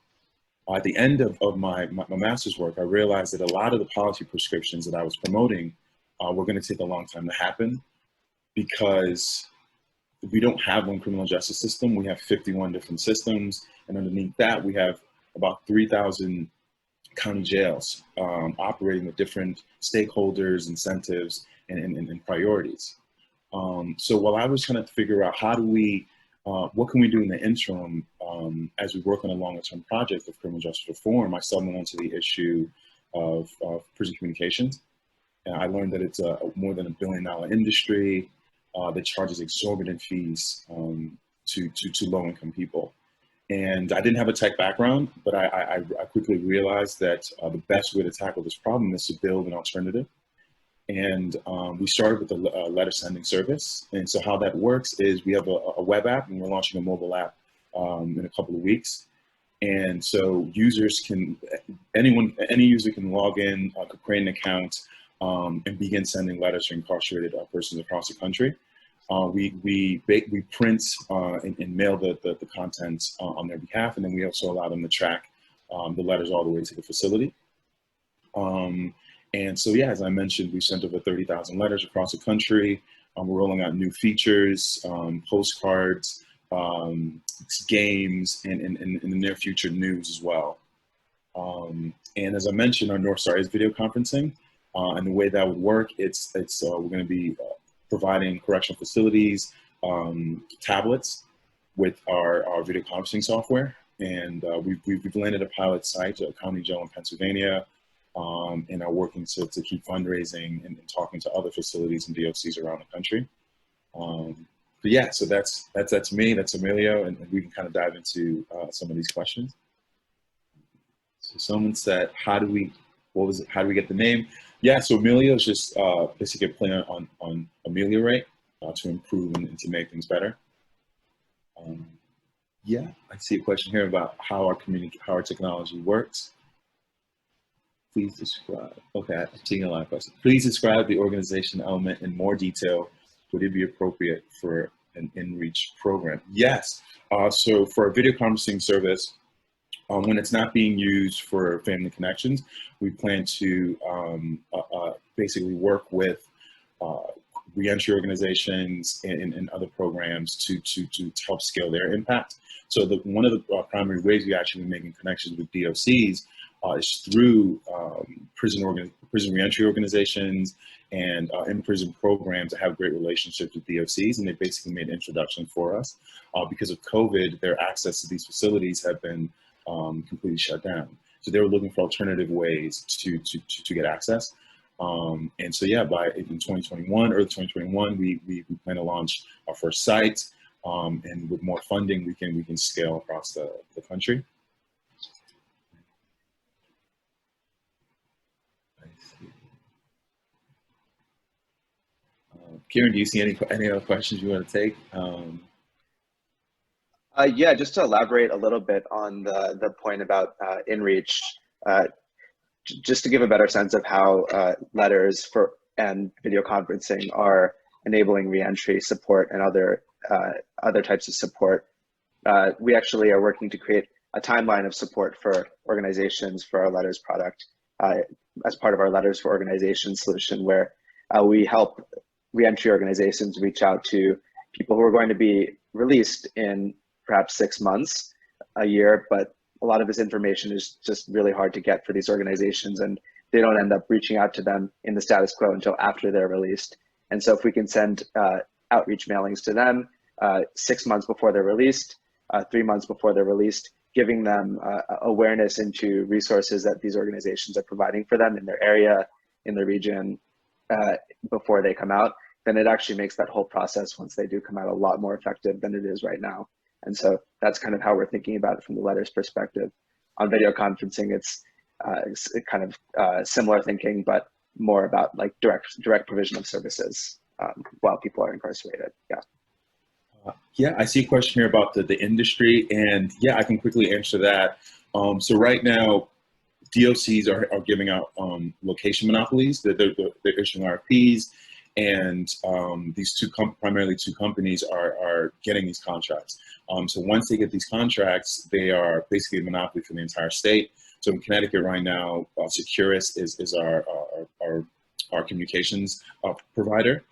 At the end of my master's work, I realized that a lot of the policy prescriptions that I was promoting were going to take a long time to happen, because we don't have one criminal justice system. We have 51 different systems, and underneath that, we have about 3,000 county jails operating with different stakeholders, incentives, and priorities. So while I was trying to figure out what can we do in the interim as we work on a longer-term project of criminal justice reform, I stumbled onto the issue of prison communications. And I learned that it's more than $1 billion industry that charges exorbitant fees to low-income people. And I didn't have a tech background, but I quickly realized that the best way to tackle this problem is to build an alternative. And we started with a letter sending service. And so how that works is we have a web app, and we're launching a mobile app in a couple of weeks. And so any user can log in, could create an account, and begin sending letters to incarcerated persons across the country. We print and mail the content on their behalf, and then we also allow them to track the letters all the way to the facility. And so, yeah, as I mentioned, we sent over 30,000 letters across the country. We're rolling out new features, postcards, games, and in the near future, news as well. And as I mentioned, our North Star is video conferencing. And the way that would work, we're going to be providing correctional facilities tablets with our video conferencing software. And we've landed a pilot site at a county jail in Pennsylvania, and are working to keep fundraising and talking to other facilities and DOCs around the country. But yeah, so that's me, that's Ameelio, and we can kind of dive into some of these questions. So someone said, how do we get the name? Yeah, so Ameelio is just basically a play on ameliorate, to improve and to make things better. Yeah, I see a question here about how our technology works. Please describe, okay, I'm seeing a lot of questions. Please describe the organization element in more detail. Would it be appropriate for an in-reach program? Yes, so for a video conferencing service, when it's not being used for family connections, we plan to basically work with reentry organizations and other programs to help scale their impact. So one of the primary ways we actually are making connections with DOCs is through prison reentry organizations and in-prison programs that have great relationships with DOCs, and they basically made an introduction for us. Because of COVID, their access to these facilities have been completely shut down. So they were looking for alternative ways to get access. And so yeah, in 2021, early 2021, we plan to launch our first site, and with more funding, we can scale across the country. Kiran, do you see any other questions you want to take? Yeah, just to elaborate a little bit on the point about InReach, just to give a better sense of how letters and video conferencing are enabling reentry support and other types of support. We actually are working to create a timeline of support for organizations for our letters product as part of our Letters for Organizations solution, where we help reentry organizations reach out to people who are going to be released in perhaps 6 months, a year, but a lot of this information is just really hard to get for these organizations, and they don't end up reaching out to them in the status quo until after they're released. And so if we can send outreach mailings to them 6 months before they're released, 3 months before they're released, giving them awareness into resources that these organizations are providing for them in their area, in their region, before they come out, then it actually makes that whole process, once they do come out, a lot more effective than it is right now. And so that's kind of how we're thinking about it from the letters perspective. on video conferencing, it's kind of similar thinking, but more about like direct provision of services while people are incarcerated. Yeah. Yeah, I see a question here about the industry, and yeah, I can quickly answer that. So right now, DOCs are giving out location monopolies. They're issuing RFPs, and these primarily two companies are getting these contracts. So once they get these contracts, they are basically a monopoly for the entire state. So in Connecticut right now, Securus is our communications provider.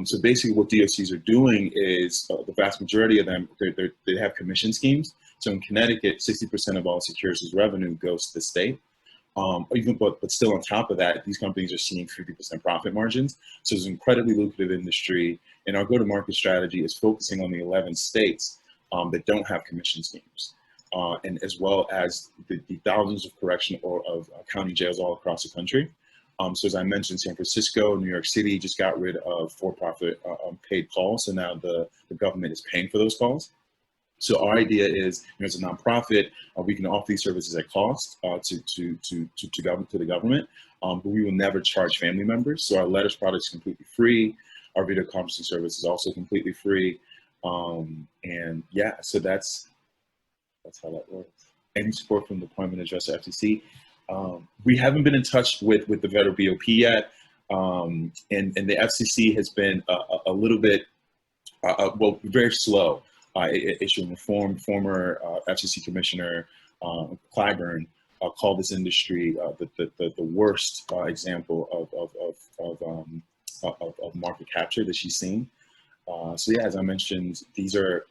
So basically what DOCs are doing is the vast majority of them, they have commission schemes. So in Connecticut, 60% of all Securus's revenue goes to the state. But still on top of that, these companies are seeing 50% profit margins. So it's an incredibly lucrative industry. And our go-to-market strategy is focusing on the 11 states that don't have commission schemes. And as well as the thousands of correctional or of county jails all across the country. So as I mentioned, San Francisco, New York City just got rid of for-profit paid calls. So now the government is paying for those calls. So our idea is, as a nonprofit, we can offer these services at cost to the government, but we will never charge family members. So our letters product is completely free. Our video conferencing service is also completely free. And yeah, so that's how that works. Any support from the Department of Justice or FTC? We haven't been in touch with the federal BOP yet, and the FCC has been a little bit, well, very slow issuing reform. Former FCC Commissioner Clyburn called this industry the worst example of market capture that she's seen. So yeah, as I mentioned, these are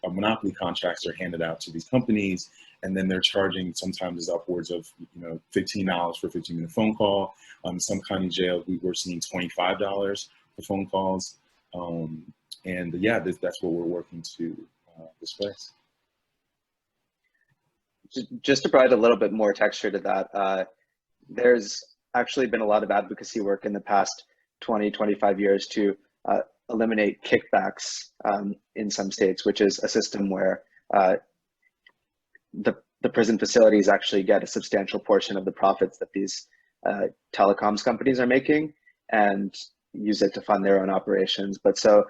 monopoly contracts are handed out to these companies, and then they're charging sometimes as upwards of $15 for a 15-minute phone call. Some county jails we're seeing $25 for phone calls, and yeah, that's what we're working to displace. Just to provide a little bit more texture to that, there's actually been a lot of advocacy work in the past 20, 25 years to eliminate kickbacks in some states, which is a system where the prison facilities actually get a substantial portion of the profits that these telecoms companies are making and use it to fund their own operations. But so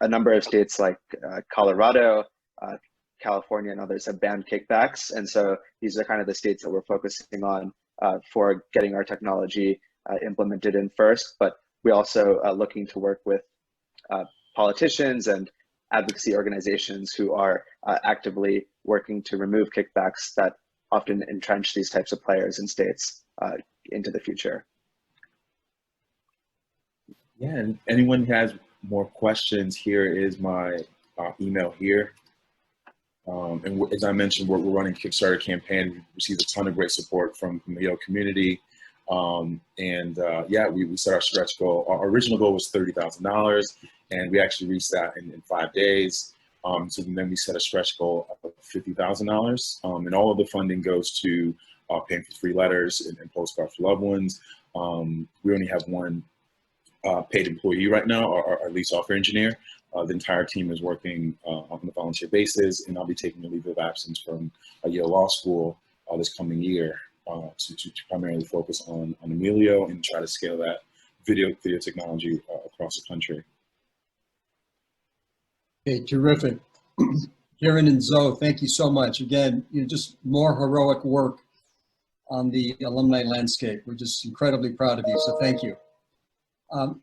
a number of states like Colorado, California, and others have banned kickbacks. And so these are kind of the states that we're focusing on for getting our technology implemented in first. But we also looking to work with politicians and advocacy organizations who are actively working to remove kickbacks that often entrench these types of players in states into the future. Yeah, and anyone who has more questions, here is my email here. And as I mentioned, we're running Kickstarter campaign. We received a ton of great support from the Yale community. Yeah, we set our stretch goal. Our original goal was $30,000, and we actually reached that in 5 days. So then we set a stretch goal of $50,000, and all of the funding goes to paying for free letters and postcards for loved ones. We only have one paid employee right now, our lead software engineer. The entire team is working on a volunteer basis, and I'll be taking a leave of absence from Yale Law School this coming year to primarily focus on Ameelio and try to scale that video technology across the country. Okay, terrific. Kiran and Zoe, thank you so much. Again, just more heroic work on the alumni landscape. We're just incredibly proud of you, so thank you.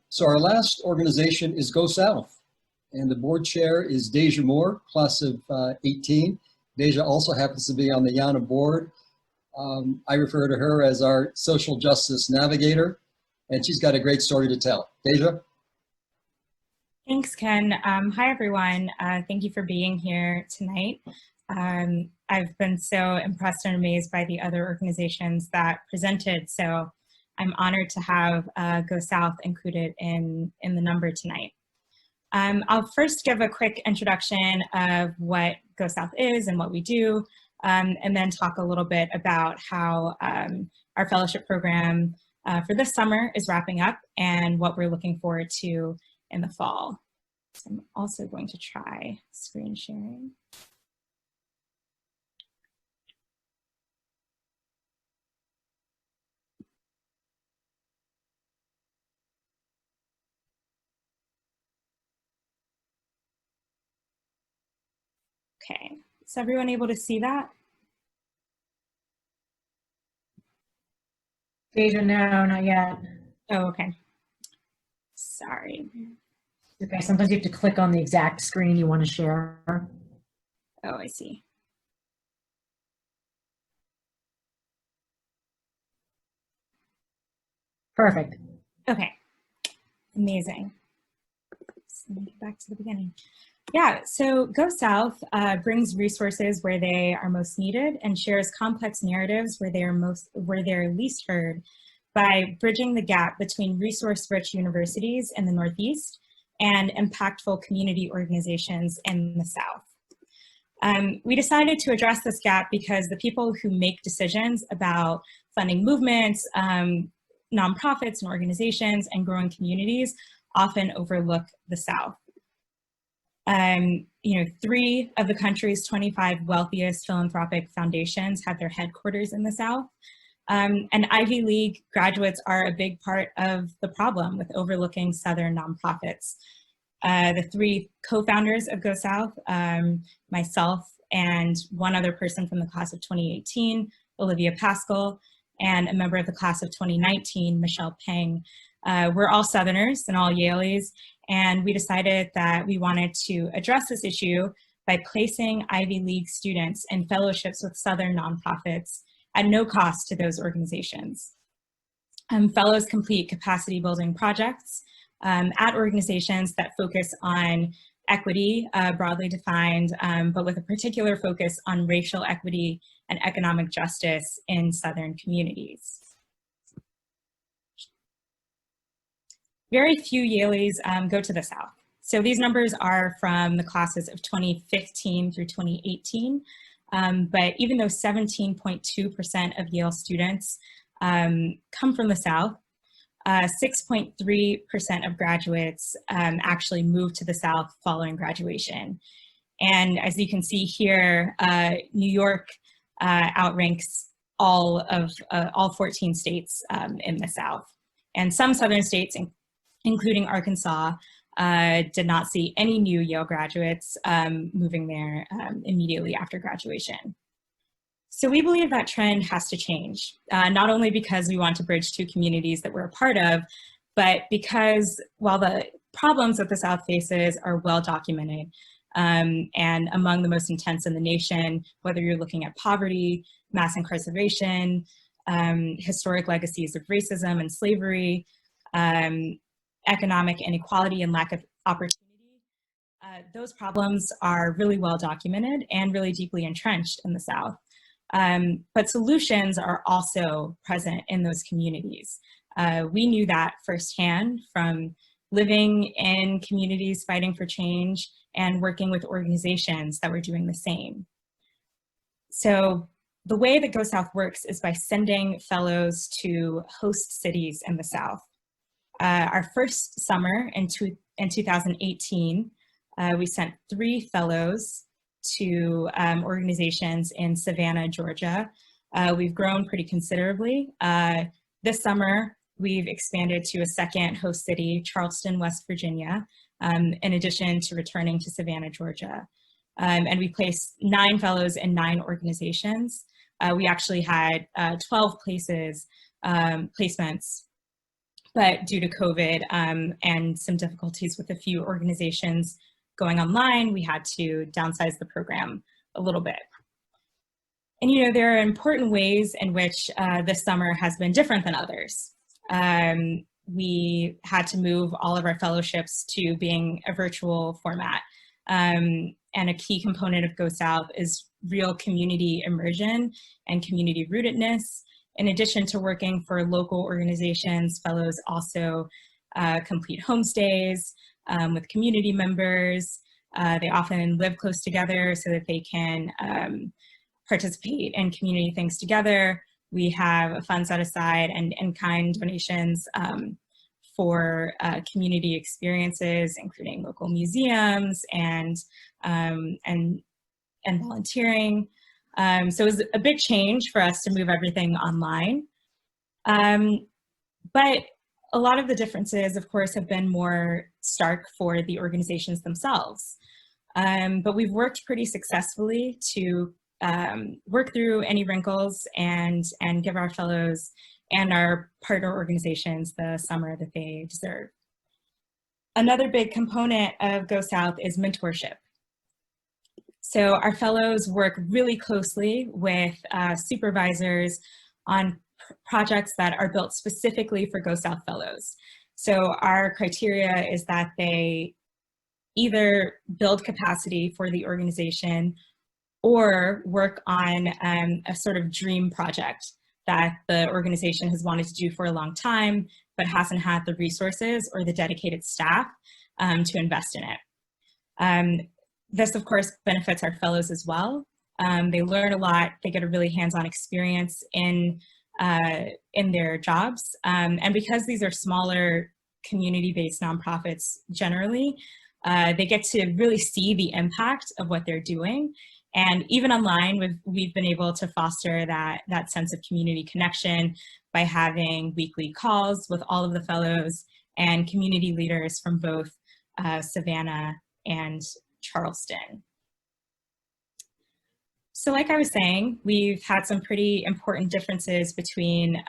So our last organization is Go South, and the board chair is Dasia Moore, class of 18. Dasia also happens to be on the YANA board. I refer to her as our social justice navigator, and she's got a great story to tell. Dasia? Thanks, Ken. Hi, everyone. Thank you for being here tonight. I've been so impressed and amazed by the other organizations that presented, so I'm honored to have Go South included in the number tonight. I'll first give a quick introduction of what Go South is and what we do, and then talk a little bit about how our fellowship program for this summer is wrapping up and what we're looking forward to in the fall. So I'm also going to try screen sharing. Okay, is everyone able to see that? Dasia, no, not yet. Oh, okay. Sorry. Okay, sometimes you have to click on the exact screen you want to share. Oh, I see. Perfect. Okay, amazing. So let me get back to the beginning. Yeah, so Go South brings resources where they are most needed and shares complex narratives where they're least heard by bridging the gap between resource-rich universities in the Northeast and impactful community organizations in the South. We decided to address this gap because the people who make decisions about funding movements, nonprofits and organizations, and growing communities often overlook the South. 3 of the country's 25 wealthiest philanthropic foundations have their headquarters in the South. And Ivy League graduates are a big part of the problem with overlooking Southern nonprofits. The 3 co-founders of Go South, myself and one other person from the class of 2018, Olivia Pascal, and a member of the class of 2019, Michelle Peng. We're all Southerners and all Yaleys, and we decided that we wanted to address this issue by placing Ivy League students in fellowships with Southern nonprofits at no cost to those organizations. Fellows complete capacity building projects at organizations that focus on equity, broadly defined, but with a particular focus on racial equity and economic justice in Southern communities. Very few Yaleys go to the South. So these numbers are from the classes of 2015 through 2018. But even though 17.2% of Yale students come from the South, 6.3% of graduates actually move to the South following graduation. And as you can see here, New York outranks all 14 states in the South. And some Southern states, including Arkansas, did not see any new Yale graduates moving there immediately after graduation. So we believe that trend has to change, not only because we want to bridge 2 communities that we're a part of, but because while the problems that the South faces are well documented and among the most intense in the nation, whether you're looking at poverty, mass incarceration, historic legacies of racism and slavery, economic inequality and lack of opportunity, those problems are really well documented and really deeply entrenched in the South. But solutions are also present in those communities. We knew that firsthand from living in communities fighting for change and working with organizations that were doing the same. So the way that Go South works is by sending fellows to host cities in the South. Our first summer in 2018, we sent 3 fellows to organizations in Savannah, Georgia. We've grown pretty considerably. This summer, we've expanded to a second host city, Charleston, West Virginia, in addition to returning to Savannah, Georgia. And we placed 9 fellows in 9 organizations. We actually had 12 placements, but due to COVID and some difficulties with a few organizations going online, we had to downsize the program a little bit. And there are important ways in which this summer has been different than others. We had to move all of our fellowships to being a virtual format. And a key component of Go South is real community immersion and community rootedness. In addition to working for local organizations, fellows also complete homestays with community members. They often live close together so that they can participate in community things together. We have a fund set aside and in-kind donations for community experiences, including local museums and volunteering. So it was a big change for us to move everything online. But a lot of the differences, of course, have been more stark for the organizations themselves. But we've worked pretty successfully to work through any wrinkles and give our fellows and our partner organizations the summer that they deserve. Another big component of Go South is mentorship. So our fellows work really closely with supervisors on projects that are built specifically for Go South fellows. So our criteria is that they either build capacity for the organization or work on a sort of dream project that the organization has wanted to do for a long time, but hasn't had the resources or the dedicated staff to invest in it. This, of course, benefits our fellows as well. They learn a lot. They get a really hands-on experience in their jobs. And because these are smaller community-based nonprofits generally, they get to really see the impact of what they're doing. And even online, we've been able to foster that sense of community connection by having weekly calls with all of the fellows and community leaders from both Savannah and Charleston. So like I was saying, we've had some pretty important differences between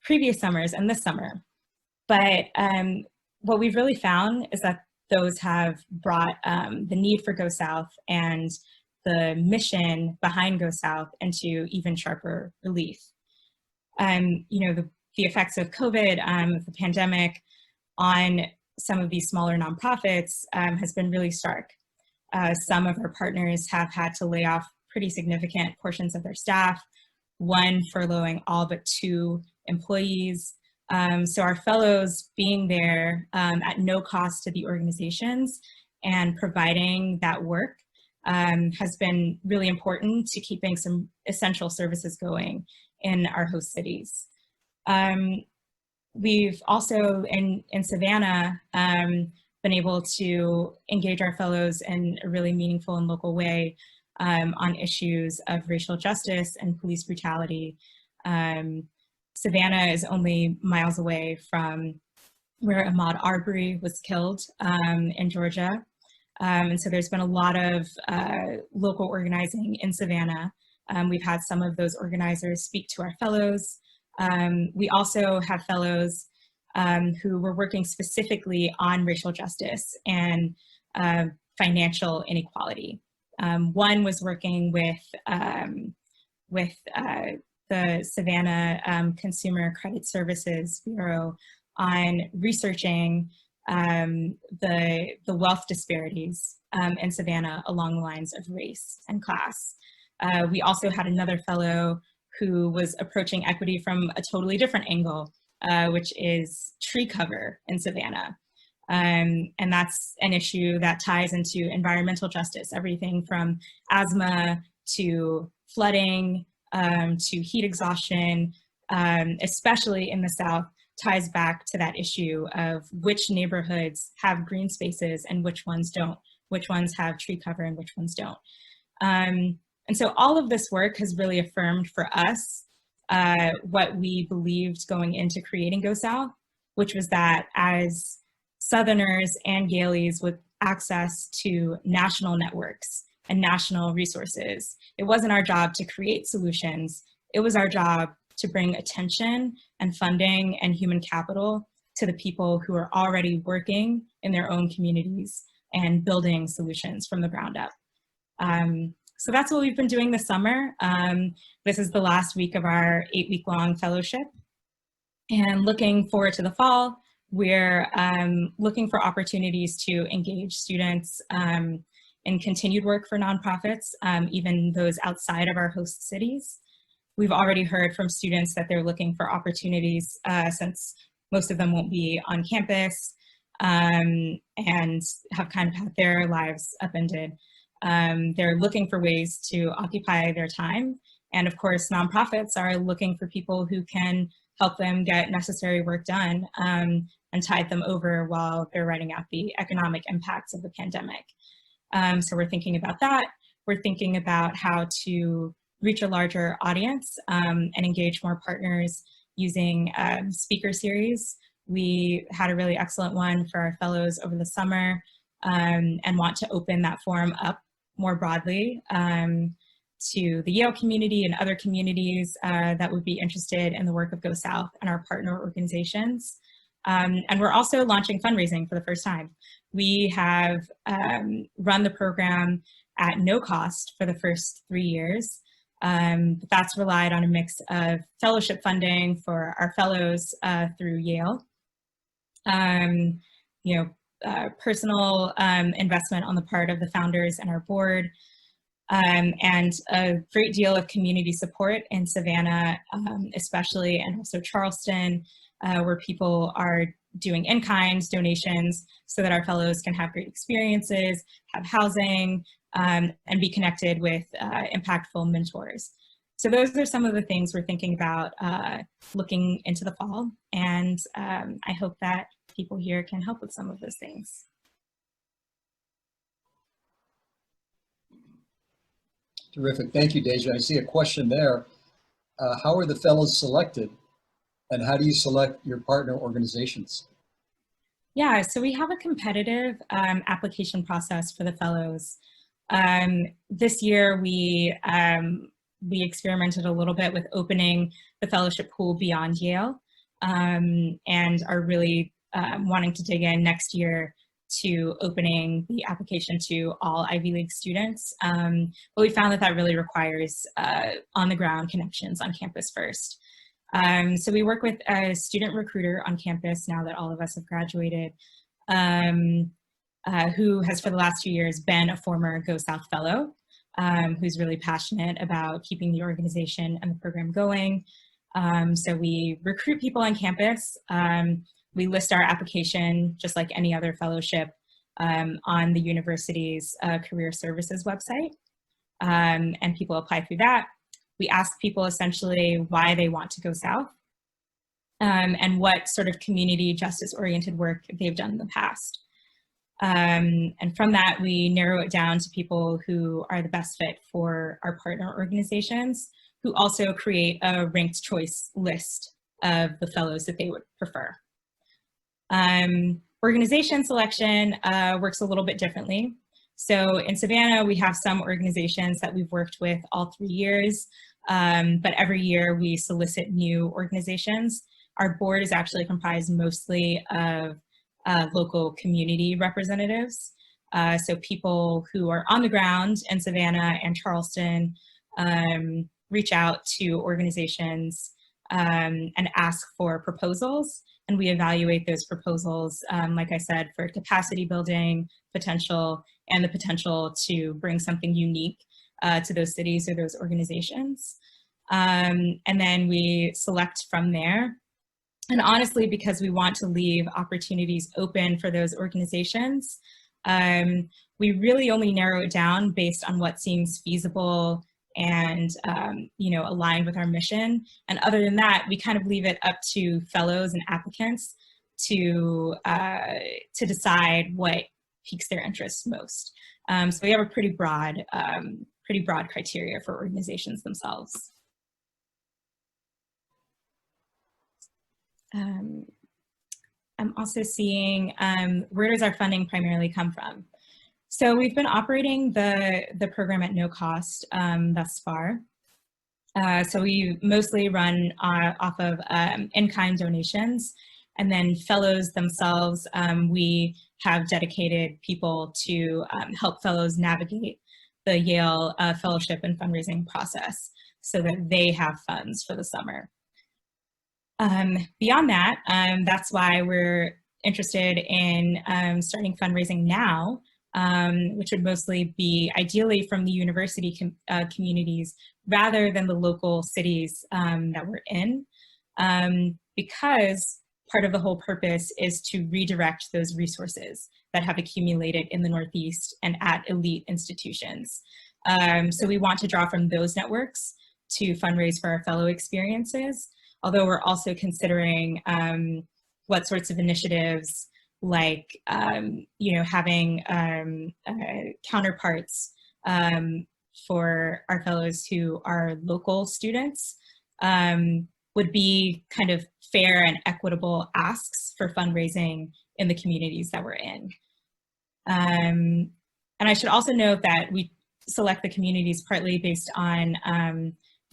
previous summers and this summer. But what we've really found is that those have brought the need for Go South and the mission behind Go South into even sharper relief. You know, the effects of COVID, the pandemic on some of these smaller nonprofits has been really stark. Some of our partners have had to lay off pretty significant portions of their staff, one furloughing all but 2 employees. So our fellows being there at no cost to the organizations and providing that work has been really important to keeping some essential services going in our host cities. We've also, in Savannah, been able to engage our fellows in a really meaningful and local way on issues of racial justice and police brutality. Savannah is only miles away from where Ahmaud Arbery was killed in Georgia. And so there's been a lot of local organizing in Savannah. We've had some of those organizers speak to our fellows. We also have fellows who were working specifically on racial justice and financial inequality. One was working with the Savannah Consumer Credit Services Bureau on researching the wealth disparities in Savannah along the lines of race and class. We also had another fellow who was approaching equity from a totally different angle, which is tree cover in Savannah. And that's an issue that ties into environmental justice, everything from asthma to flooding to heat exhaustion, especially in the South, ties back to that issue of which neighborhoods have green spaces and which ones don't, which ones have tree cover and which ones don't. And so all of this work has really affirmed for us what we believed going into creating Go South, which was that as Southerners and Yaleys with access to national networks and national resources, it wasn't our job to create solutions. It was our job to bring attention and funding and human capital to the people who are already working in their own communities and building solutions from the ground up. So that's what we've been doing this summer. This is the last week of our 8-week-long fellowship. And looking forward to the fall, we're looking for opportunities to engage students in continued work for nonprofits, even those outside of our host cities. We've already heard from students that they're looking for opportunities since most of them won't be on campus and have kind of had their lives upended. They're looking for ways to occupy their time. And of course, nonprofits are looking for people who can help them get necessary work done and tide them over while they're writing out the economic impacts of the pandemic. So we're thinking about that. We're thinking about how to reach a larger audience and engage more partners using speaker series. We had a really excellent one for our fellows over the summer and want to open that forum up more broadly to the Yale community and other communities that would be interested in the work of Go South and our partner organizations. And we're also launching fundraising for the first time. We have run the program at no cost for the first 3 years. But that's relied on a mix of fellowship funding for our fellows through Yale, personal investment on the part of the founders and our board, and a great deal of community support in Savannah, especially, and also Charleston, where people are doing in-kind donations so that our fellows can have great experiences, have housing, and be connected with impactful mentors. So those are some of the things we're thinking about looking into the fall, and I hope that people here can help with some of those things. Terrific. Thank you, Dasia. I see a question there. How are the fellows selected, and how do you select your partner organizations? Yeah, so we have a competitive application process for the fellows. This year, we experimented a little bit with opening the fellowship pool beyond Yale, and are really wanting to dig in next year to opening the application to all Ivy League students. But we found that that really requires on-the-ground connections on campus first. So we work with a student recruiter on campus now that all of us have graduated, who has for the last few years been a former Go South fellow, who's really passionate about keeping the organization and the program going. So we recruit people on campus. We list our application just like any other fellowship on the university's career services website, and people apply through that. We ask people essentially why they want to go South, and what sort of community justice-oriented work they've done in the past. And from that, we narrow it down to people who are the best fit for our partner organizations, who also create a ranked choice list of the fellows that they would prefer. Organization selection works a little bit differently. So in Savannah, we have some organizations that we've worked with all 3 years, but every year we solicit new organizations. Our board is actually comprised mostly of local community representatives. So people who are on the ground in Savannah and Charleston reach out to organizations and ask for proposals. And we evaluate those proposals, like I said, for capacity building potential and the potential to bring something unique to those cities or those organizations. And then we select from there. And honestly, because we want to leave opportunities open for those organizations, we really only narrow it down based on what seems feasible and aligned with our mission. And other than that, we kind of leave it up to fellows and applicants to decide what piques their interest most. So we have a pretty broad criteria for organizations themselves. I'm also seeing where does our funding primarily come from? So we've been operating the program at no cost thus far. So we mostly run off of in-kind donations, and then fellows themselves, we have dedicated people to help fellows navigate the Yale fellowship and fundraising process so that they have funds for the summer. Beyond that, that's why we're interested in starting fundraising now, which would mostly be ideally from the university communities rather than the local cities that we're in, because part of the whole purpose is to redirect those resources that have accumulated in the Northeast and at elite institutions. So we want to draw from those networks to fundraise for our fellow experiences, although we're also considering what sorts of initiatives like, having counterparts for our fellows who are local students would be kind of fair and equitable asks for fundraising in the communities that we're in. And I should also note that we select the communities partly based on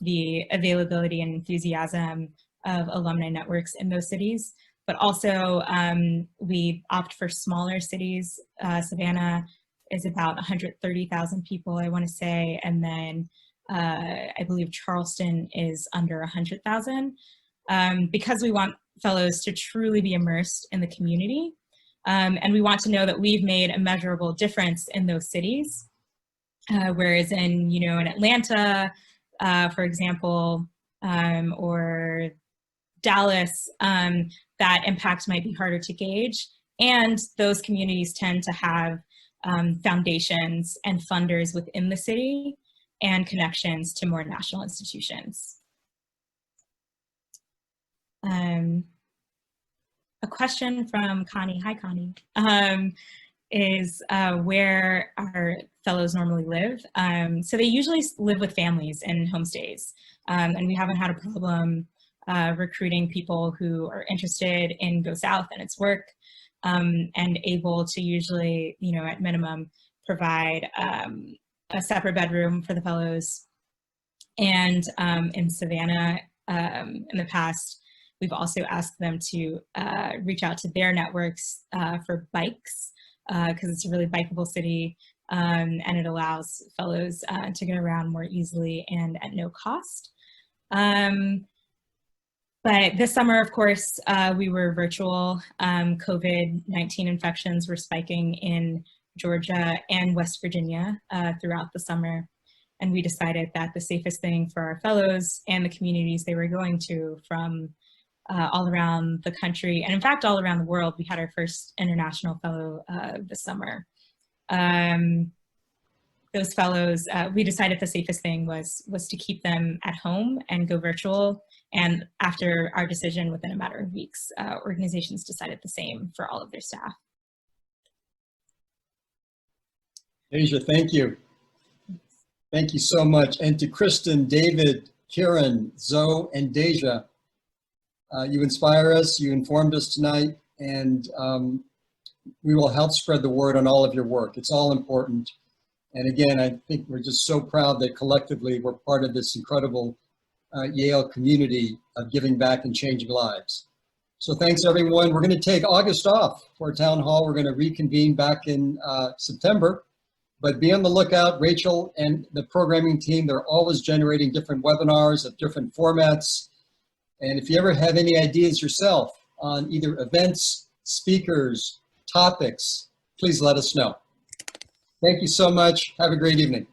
the availability and enthusiasm of alumni networks in those cities, but also we opt for smaller cities. Savannah is about 130,000 people, I want to say, and then I believe Charleston is under 100,000, because we want fellows to truly be immersed in the community. And we want to know that we've made a measurable difference in those cities. Whereas in, in Atlanta, for example, or Dallas, that impact might be harder to gauge. And those communities tend to have foundations and funders within the city and connections to more national institutions. A question from Connie, hi Connie, is where our fellows normally live. So they usually live with families in homestays, and we haven't had a problem recruiting people who are interested in Go South and its work, and able to usually, at minimum, provide a separate bedroom for the fellows. And in Savannah, in the past, we've also asked them to reach out to their networks for bikes, because it's a really bikeable city, and it allows fellows to get around more easily and at no cost. But this summer, of course, we were virtual. COVID-19 infections were spiking in Georgia and West Virginia throughout the summer. And we decided that the safest thing for our fellows and the communities they were going to from all around the country, and in fact, all around the world. We had our first international fellow this summer. Those fellows, we decided the safest thing was to keep them at home and go virtual. And after our decision, within a matter of weeks, organizations decided the same for all of their staff. Dasia, thank you. Thank you so much. And to Kristin, David, Kiran, Zoe, and Dasia, you inspire us, you informed us tonight, and we will help spread the word on all of your work. It's all important. And again, I think we're just so proud that collectively we're part of this incredible Yale community of giving back and changing lives. So thanks everyone. We're going to take August off for town hall. We're going to reconvene back in September, but be on the lookout. Rachel and the programming team, they're always generating different webinars of different formats. And if you ever have any ideas yourself on either events, speakers, topics, please let us know. Thank you so much. Have a great evening.